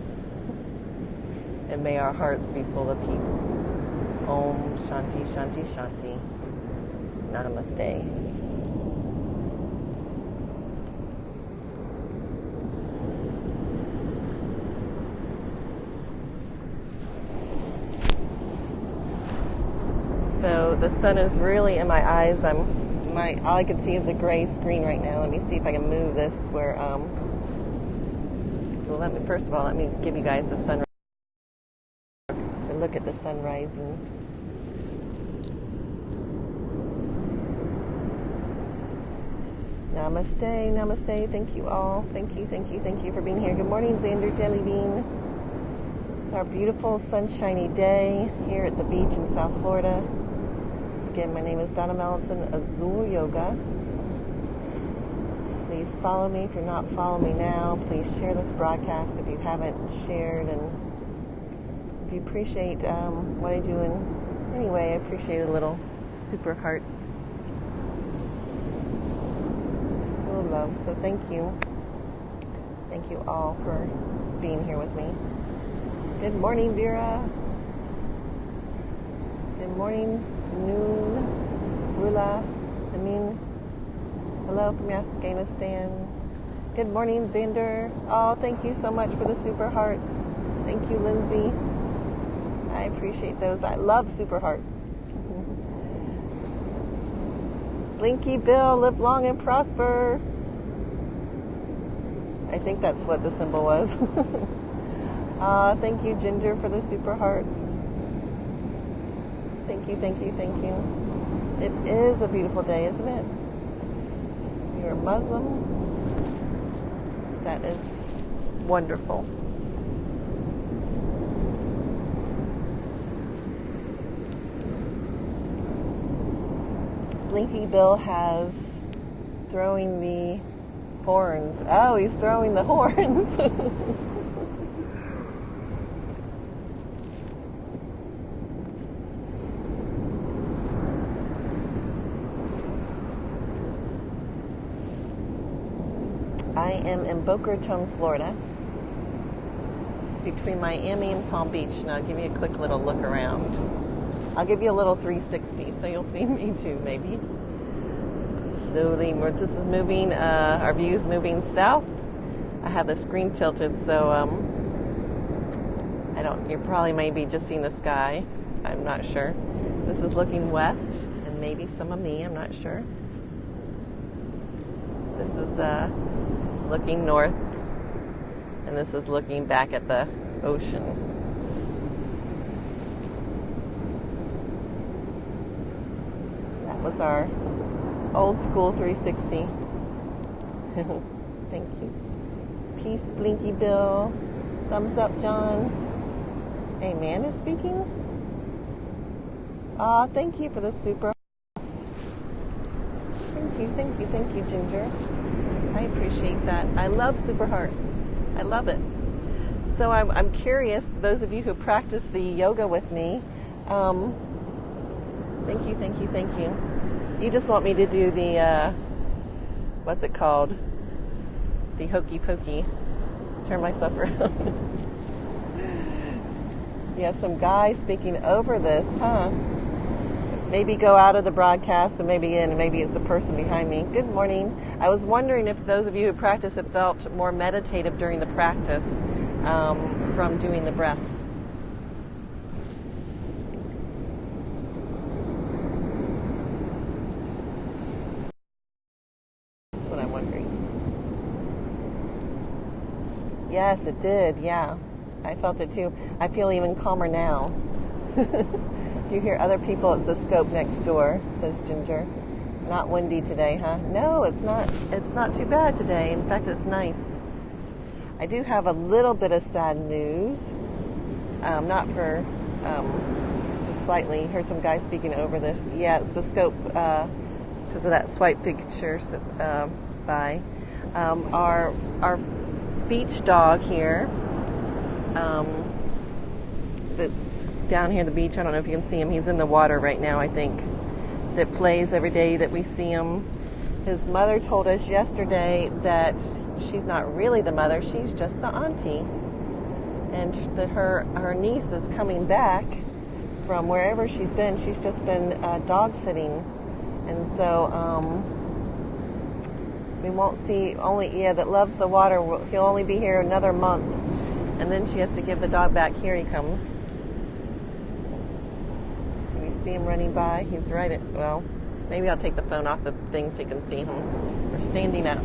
and may our hearts be full of peace. Om Shanti Shanti Shanti. Namaste. So the sun is really in my eyes. I'm all I can see is a gray screen right now. Let me see if I can move this where well, first of all, let me give you guys the sun. Look at the sun rising. Namaste, namaste. Thank you all. Thank you for being here. Good morning, Xander Jellybean. It's our beautiful sunshiny day here at the beach in South Florida. Again, my name is Donna Mellinson, Azul Yoga. Please follow me if you're not following me now. Please share this broadcast if you haven't shared, and if you appreciate what I do. And anyway, I appreciate a little super hearts. So love. So thank you. Thank you all for being here with me. Good morning, Vera. Good morning, Noon, Rula, Amin. Hello from Afghanistan. Good morning, Xander. Oh, thank you so much for the super hearts. Thank you, Lindsay. I appreciate those. I love super hearts. Blinky Bill, live long and prosper. I think that's what the symbol was. Thank you, Ginger, for the super hearts. Thank you. It is a beautiful day, isn't it? You're a Muslim. That is wonderful. Blinky Bill has throwing the horns. Oh, he's throwing the horns. I am in Boca Raton, Florida. It's between Miami and Palm Beach, and I'll give you a quick little look around. I'll give you a little 360, so you'll see me too, maybe. Slowly, this is moving, our view's moving south. I have the screen tilted, so you probably maybe just seeing the sky. I'm not sure. This is looking west, and maybe some of me, I'm not sure. This is looking north, and this is looking back at the ocean. That was our old school 360. Thank you. Peace, Blinky Bill. Thumbs up, John. A man is speaking. Thank you for the super. Thank you, Ginger. I appreciate that. I love super hearts. I love it. So I'm curious, for those of you who practice the yoga with me, thank you. You just want me to do the, what's it called? The hokey pokey. Turn myself around. You have some guy speaking over this, huh? Maybe go out of the broadcast and maybe in, and maybe it's the person behind me. Good morning. I was wondering if those of you who practice it felt more meditative during the practice from doing the breath. That's what I'm wondering. Yes, it did. Yeah, I felt it too. I feel even calmer now. You hear other people, it's the scope next door, says Ginger. Not windy today, huh? No, it's not. It's not too bad today. In fact, it's nice. I do have a little bit of sad news. Not for, just slightly. Heard some guy speaking over this. Yeah, it's the scope, because of that swipe picture by. Our beach dog here, that's down here at the beach. I don't know if you can see him. He's in the water right now, I think. That plays every day that we see him. His mother told us yesterday that she's not really the mother, she's just the auntie. And that her niece is coming back from wherever she's been. She's just been dog sitting. And so we won't see, that loves the water, he'll only be here another month. And then she has to give the dog back. Here he comes. See him running by. He's right at, Maybe I'll take the phone off the thing so you can see him. We're standing up.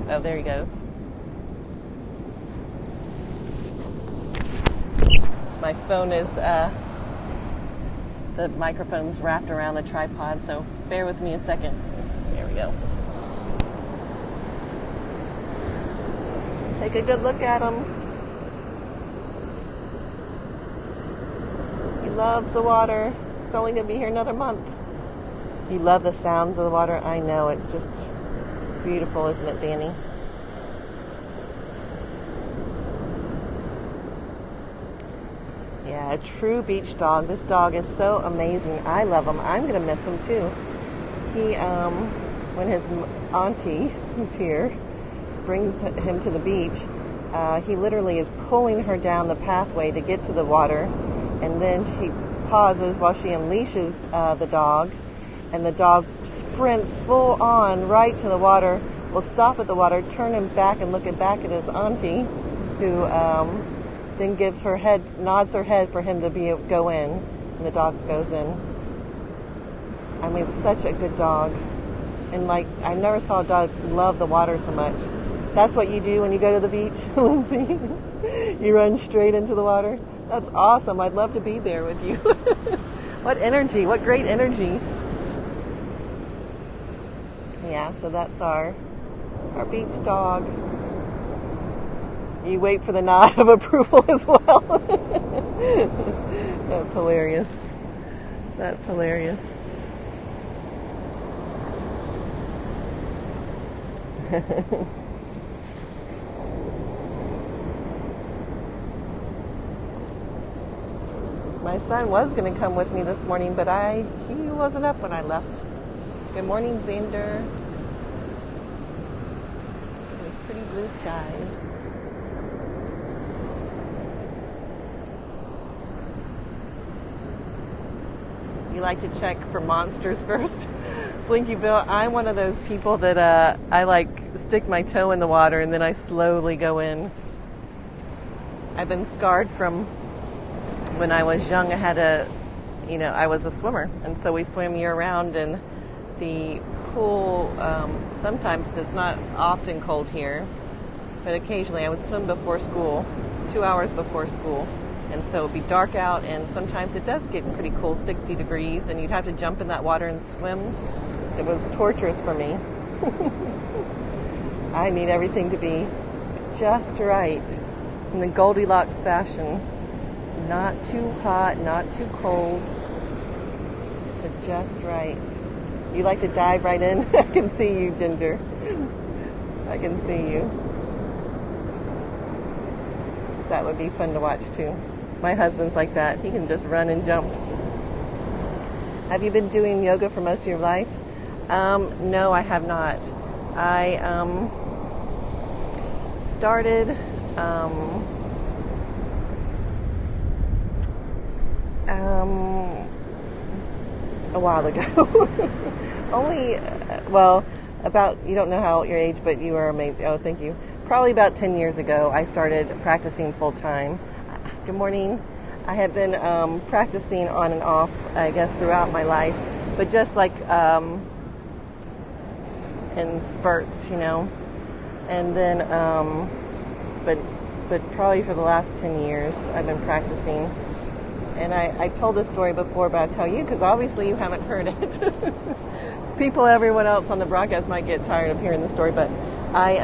Oh, there he goes. My phone is, the microphone's wrapped around the tripod, so bear with me a second. There we go. Take a good look at him. He loves the water. It's only going to be here another month. You love the sounds of the water? I know, it's just beautiful, isn't it, Danny? Yeah, a true beach dog. This dog is so amazing. I love him. I'm going to miss him too. He, when his auntie, who's here, brings him to the beach, he literally is pulling her down the pathway to get to the water, and then she pauses while she unleashes the dog, and the dog sprints full on right to the water, will stop at the water, turn him back and look back at his auntie, who then gives her head, nods her head for him to go in, and the dog goes in. I mean, such a good dog. And like, I never saw a dog love the water so much. That's what you do when you go to the beach, Lindsay? You run straight into the water? That's awesome. I'd love to be there with you. What energy, what great energy. Yeah, so that's our beach dog. You wait for the nod of approval as well. That's hilarious. That's hilarious. My son was going to come with me this morning, but he wasn't up when I left. Good morning, Xander. There's pretty blue skies. You like to check for monsters first? Blinky Bill, I'm one of those people that I like stick my toe in the water and then I slowly go in. I've been scarred from when I was young. I was a swimmer, and so we swim year round, and the pool, sometimes it's not often cold here, but occasionally I would swim before school, 2 hours before school. And so it'd be dark out, and sometimes it does get pretty cool, 60 degrees, and you'd have to jump in that water and swim. It was torturous for me. I need everything to be just right, in the Goldilocks fashion. Not too hot, not too cold, but just right. You like to dive right in? I can see you, Ginger. I can see you. That would be fun to watch too. My husband's like that. He can just run and jump. Have you been doing yoga for most of your life? No, I have not. I started a while ago. Only, you don't know how your age, but you are amazing. Oh, thank you. Probably about 10 years ago, I started practicing full time. Good morning. I have been practicing on and off, I guess, throughout my life, but just like in spurts, And then, but probably for the last 10 years, I've been practicing. And I told this story before, but I'll tell you because obviously you haven't heard it. Everyone else on the broadcast might get tired of hearing the story, but I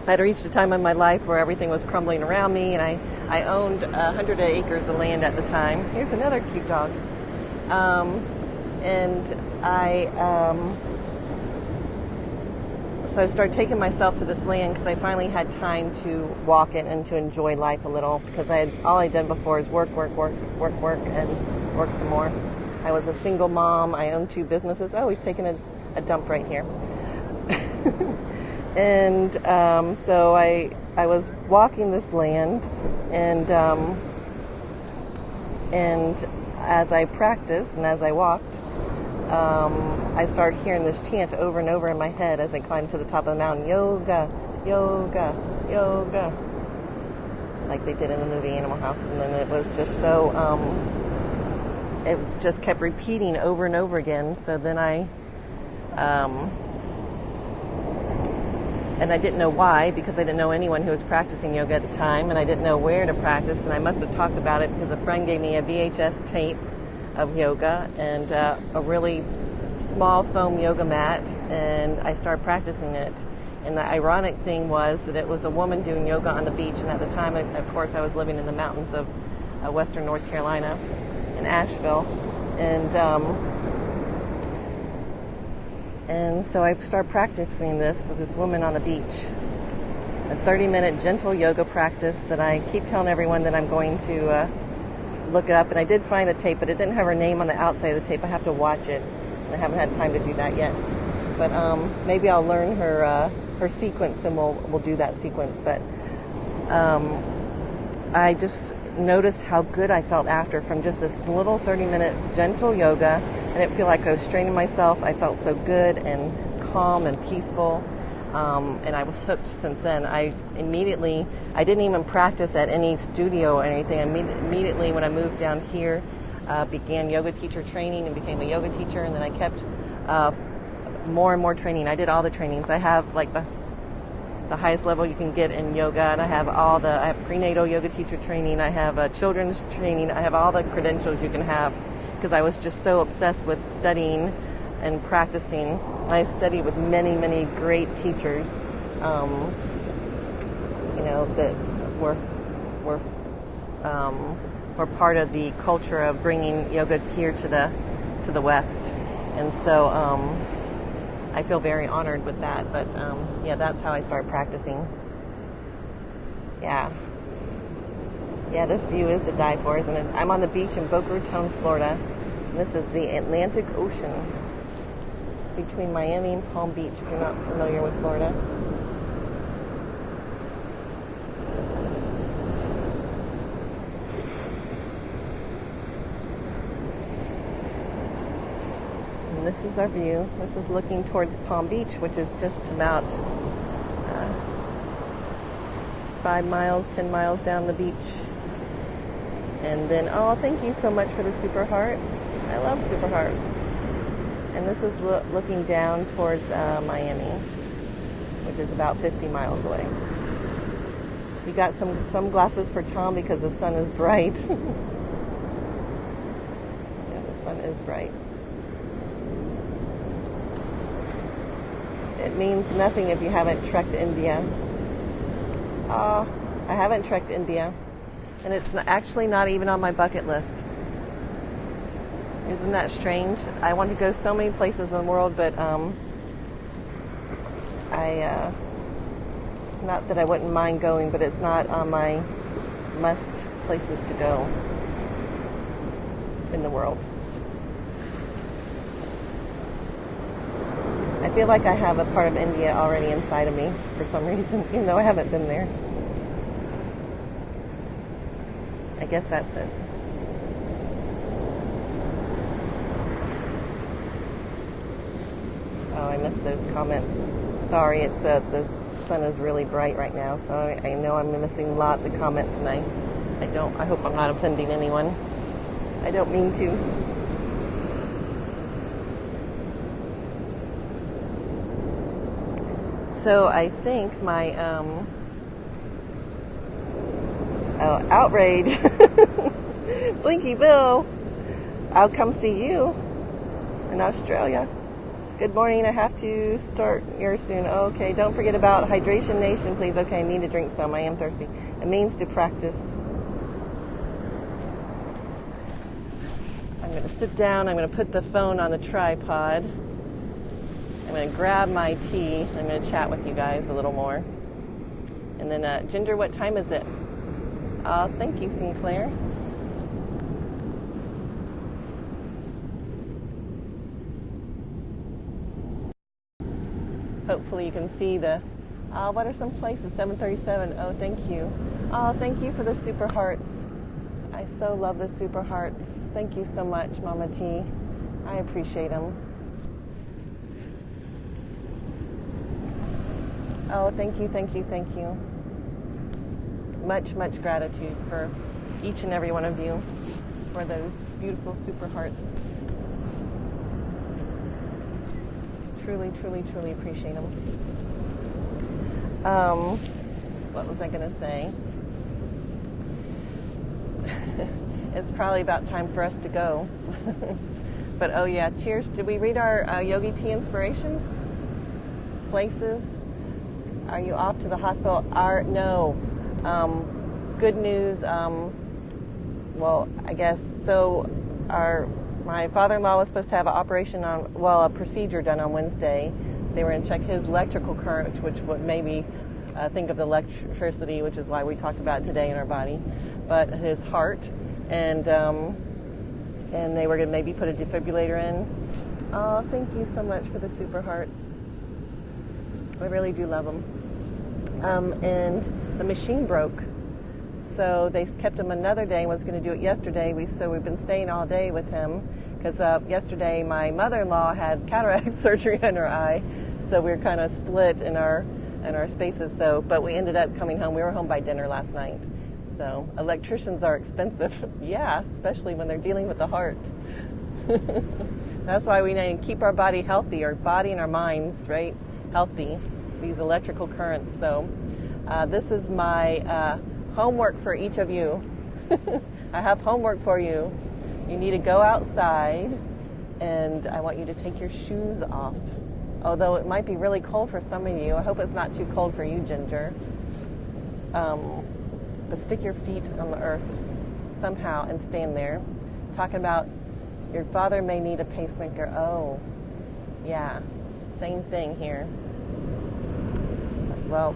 had reached a time in my life where everything was crumbling around me, and I owned 100 acres of land at the time. Here's another cute dog. So I started taking myself to this land because I finally had time to walk it and to enjoy life a little, because all I'd done before is work, and work some more. I was a single mom. I owned 2 businesses. Oh, he's taking a dump right here. And so I was walking this land, and as I practiced and as I walked, I started hearing this chant over and over in my head as I climbed to the top of the mountain: yoga, yoga, yoga, like they did in the movie Animal House. And then it was just so it just kept repeating over and over again. So then and I didn't know why, because I didn't know anyone who was practicing yoga at the time, and I didn't know where to practice, and I must have talked about it because a friend gave me a VHS tape of yoga and a really small foam yoga mat, and I started practicing it. And the ironic thing was that it was a woman doing yoga on the beach, and at the time, of course, I was living in the mountains of western North Carolina in Asheville, and so I started practicing this with this woman on the beach. A 30-minute gentle yoga practice that I keep telling everyone that I'm going to look it up. And I did find the tape, but it didn't have her name on the outside of the tape. I have to watch it. I haven't had time to do that yet. But maybe I'll learn her sequence, and we'll do that sequence. But I just noticed how good I felt after from just this little 30-minute gentle yoga. I didn't feel like I was straining myself. I felt so good and calm and peaceful, and I was hooked since then. I didn't even practice at any studio or anything. Immediately when I moved down here, began yoga teacher training and became a yoga teacher, and then I kept more and more training. I did all the trainings. I have like the highest level you can get in yoga, and I have prenatal yoga teacher training. I have children's training. I have all the credentials you can have, because I was just so obsessed with studying and practicing. I studied with many, many great teachers, that were part of the culture of bringing yoga here to the West. And so I feel very honored with that. But that's how I started practicing. Yeah, this view is to die for, isn't it? I'm on the beach in Boca Raton, Florida. This is the Atlantic Ocean between Miami and Palm Beach, if you're not familiar with Florida. And this is our view. This is looking towards Palm Beach, which is just about 5 miles, 10 miles down the beach. And then, thank you so much for the super hearts. I love super hearts. And this is looking down towards Miami, which is about 50 miles away. We got some sunglasses for Tom because the sun is bright. Yeah, the sun is bright. It means nothing if you haven't trekked India. I haven't trekked India. And it's actually not even on my bucket list. Isn't that strange? I want to go so many places in the world, but not that I wouldn't mind going, but it's not on my must places to go in the world. I feel like I have a part of India already inside of me for some reason, even though I haven't been there. I guess that's it. Oh, I missed those comments. Sorry, it's the sun is really bright right now, so I know I'm missing lots of comments, and I hope I'm not offending anyone. I don't mean to. So I think my outrage. Blinky Bill, I'll come see you in Australia. Good morning, I have to start yours soon. Okay, don't forget about Hydration Nation, please. Okay, I need to drink some. I am thirsty. It means to practice. I'm going to sit down. I'm going to put the phone on the tripod. I'm going to grab my tea. I'm going to chat with you guys a little more. And then, Ginger, what time is it? Thank you, Sinclair. Hopefully you can see what are some places? 737. Oh, thank you. Thank you for the super hearts. I so love the super hearts. Thank you so much, Mama T. I appreciate them. Oh, thank you, thank you, thank you. Much, much gratitude for each and every one of you. for those beautiful super hearts. Truly, truly, truly appreciate them. What was I going to say? It's probably about time for us to go. But oh yeah, cheers. Did we read our Yogi Tea inspiration? Places? Are you off to the hospital? No. Good news. Well, I guess so. My father-in-law was supposed to have an a procedure done on Wednesday. They were going to check his electrical current, which would maybe think of the electricity, which is why we talked about it today in our body, but his heart, and they were going to maybe put a defibrillator in. Oh, thank you so much for the super hearts. I really do love them. And the machine broke. So they kept him another day and was going to do it yesterday. So we've been staying all day with him because yesterday my mother-in-law had cataract surgery in her eye. So we were kind of split in our spaces. But we ended up coming home. We were home by dinner last night. So electricians are expensive. Yeah, especially when they're dealing with the heart. That's why we need to keep our body healthy, our body and our minds, right? Healthy, these electrical currents. So this is my homework for each of you. I have homework for you. You need to go outside, and I want you to take your shoes off. Although it might be really cold for some of you. I hope it's not too cold for you, Ginger. But stick your feet on the earth somehow and stand there. Talking about your father may need a pacemaker. Oh, yeah, same thing here. Well,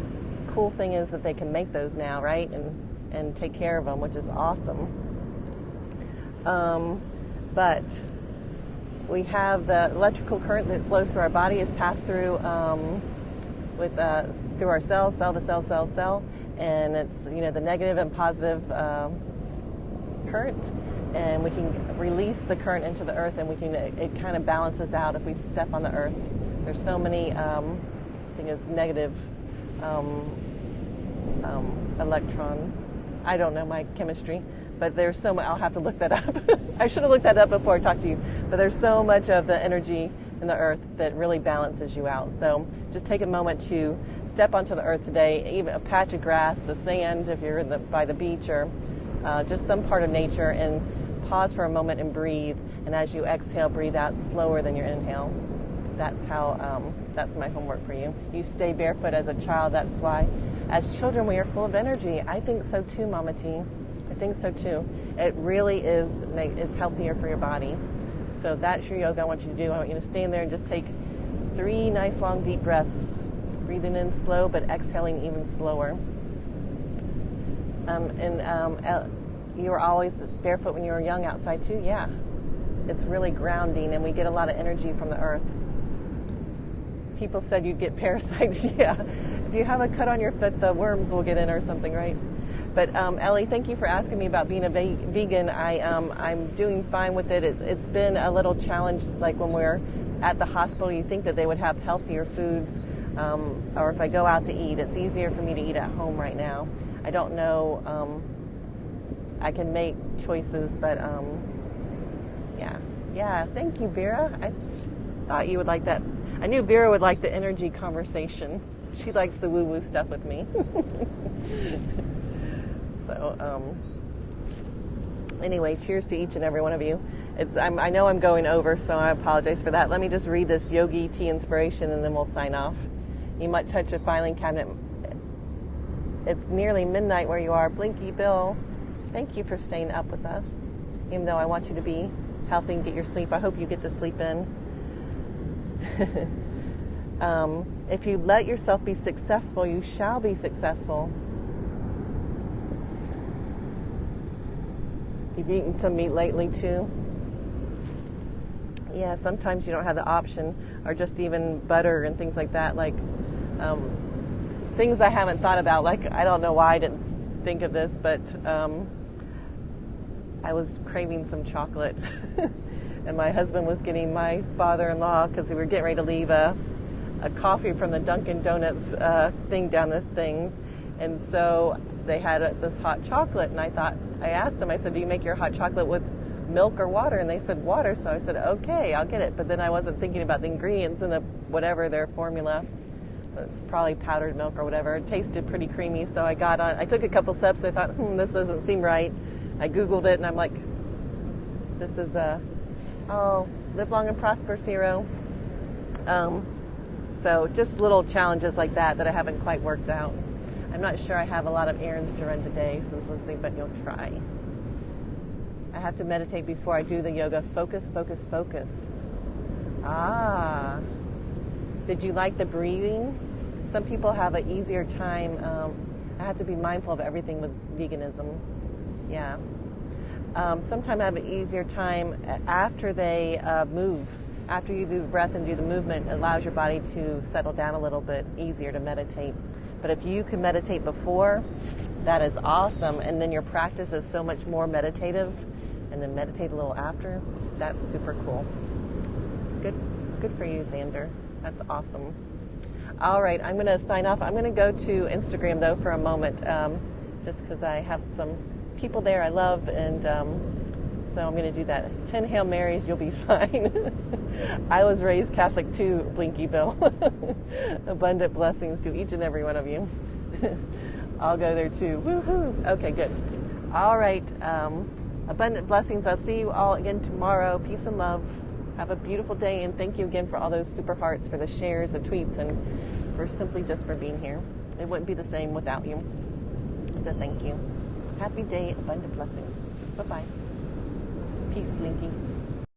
cool thing is that they can make those now, right? And take care of them, which is awesome. But we have the electrical current that flows through our body is passed through through our cells, cell to cell, cell, cell, and it's the negative and positive current, and we can release the current into the earth, and it kind of balances out if we step on the earth. There's so many I think it's negative electrons. I don't know my chemistry, but there's so much. I'll have to look that up. I should have looked that up before I talked to you. But there's so much of the energy in the earth that really balances you out. So just take a moment to step onto the earth today, even a patch of grass, the sand if you're by the beach, or just some part of nature, and pause for a moment and breathe. And as you exhale, breathe out slower than your inhale. That's how. That's my homework for you. You stay barefoot as a child. That's why, as children, we are full of energy. I think so too, Mama T. I think so too. It really is healthier for your body. So that's your yoga I want you to do. I want you to stand there and just take 3 nice long deep breaths, breathing in slow but exhaling even slower. You were always barefoot when you were young outside too. Yeah, it's really grounding, and we get a lot of energy from the earth. People said you'd get parasites. Yeah, if you have a cut on your foot, the worms will get in or something, right? But Ellie, thank you for asking me about being a vegan. I'm doing fine with it. It's been a little challenge, like when we're at the hospital, you think that they would have healthier foods, or if I go out to eat, it's easier for me to eat at home right now. I don't know. I can make choices, but yeah. Thank you, Vera. I thought you would like that. I knew Vera would like the energy conversation. She likes the woo-woo stuff with me. So, anyway, cheers to each and every one of you. I know I'm going over, so I apologize for that. Let me just read this Yogi Tea inspiration, and then we'll sign off. You might touch a filing cabinet. It's nearly midnight where you are. Blinky Bill, thank you for staying up with us, even though I want you to be healthy and get your sleep. I hope you get to sleep in. If you let yourself be successful, you shall be successful. You've eaten some meat lately too? Yeah, sometimes you don't have the option, or just even butter and things like that, like things I haven't thought about, like I don't know why I didn't think of this, but I was craving some chocolate and my husband was getting my father-in-law, because we were getting ready to leave, a coffee from the Dunkin' Donuts thing down this thing, and so they had this hot chocolate, and I asked him, I said, do you make your hot chocolate with milk or water? And they said water. So I said, okay, I'll get it. But then I wasn't thinking about the ingredients in the whatever their formula. It's probably powdered milk or whatever. It tasted pretty creamy. So I took a couple sips. I thought, this doesn't seem right. I Googled it and I'm like, this is live long and prosper, Zero. So just little challenges like that I haven't quite worked out. I'm not sure I have a lot of errands to run today, says Lindsay, but you'll try. I have to meditate before I do the yoga. Focus, focus, focus. Ah. Did you like the breathing? Some people have an easier time. I have to be mindful of everything with veganism. Yeah. Sometimes I have an easier time after they move. After you do the breath and do the movement, it allows your body to settle down a little bit easier to meditate. But if you can meditate before, that is awesome. And then your practice is so much more meditative, and then meditate a little after. That's super cool. Good for you, Xander. That's awesome. All right, I'm going to sign off. I'm going to go to Instagram, though, for a moment, just because I have some people there I love, and so I'm going to do that. 10 Hail Marys, you'll be fine. I was raised Catholic too, Blinky Bill. Abundant blessings to each and every one of you. I'll go there too. Woohoo! Okay, good. All right. Abundant blessings. I'll see you all again tomorrow. Peace and love. Have a beautiful day, and thank you again for all those super hearts, for the shares, the tweets, and for simply just for being here. It wouldn't be the same without you. So thank you. Happy day. Abundant blessings. Bye-bye. Peace, Blinky.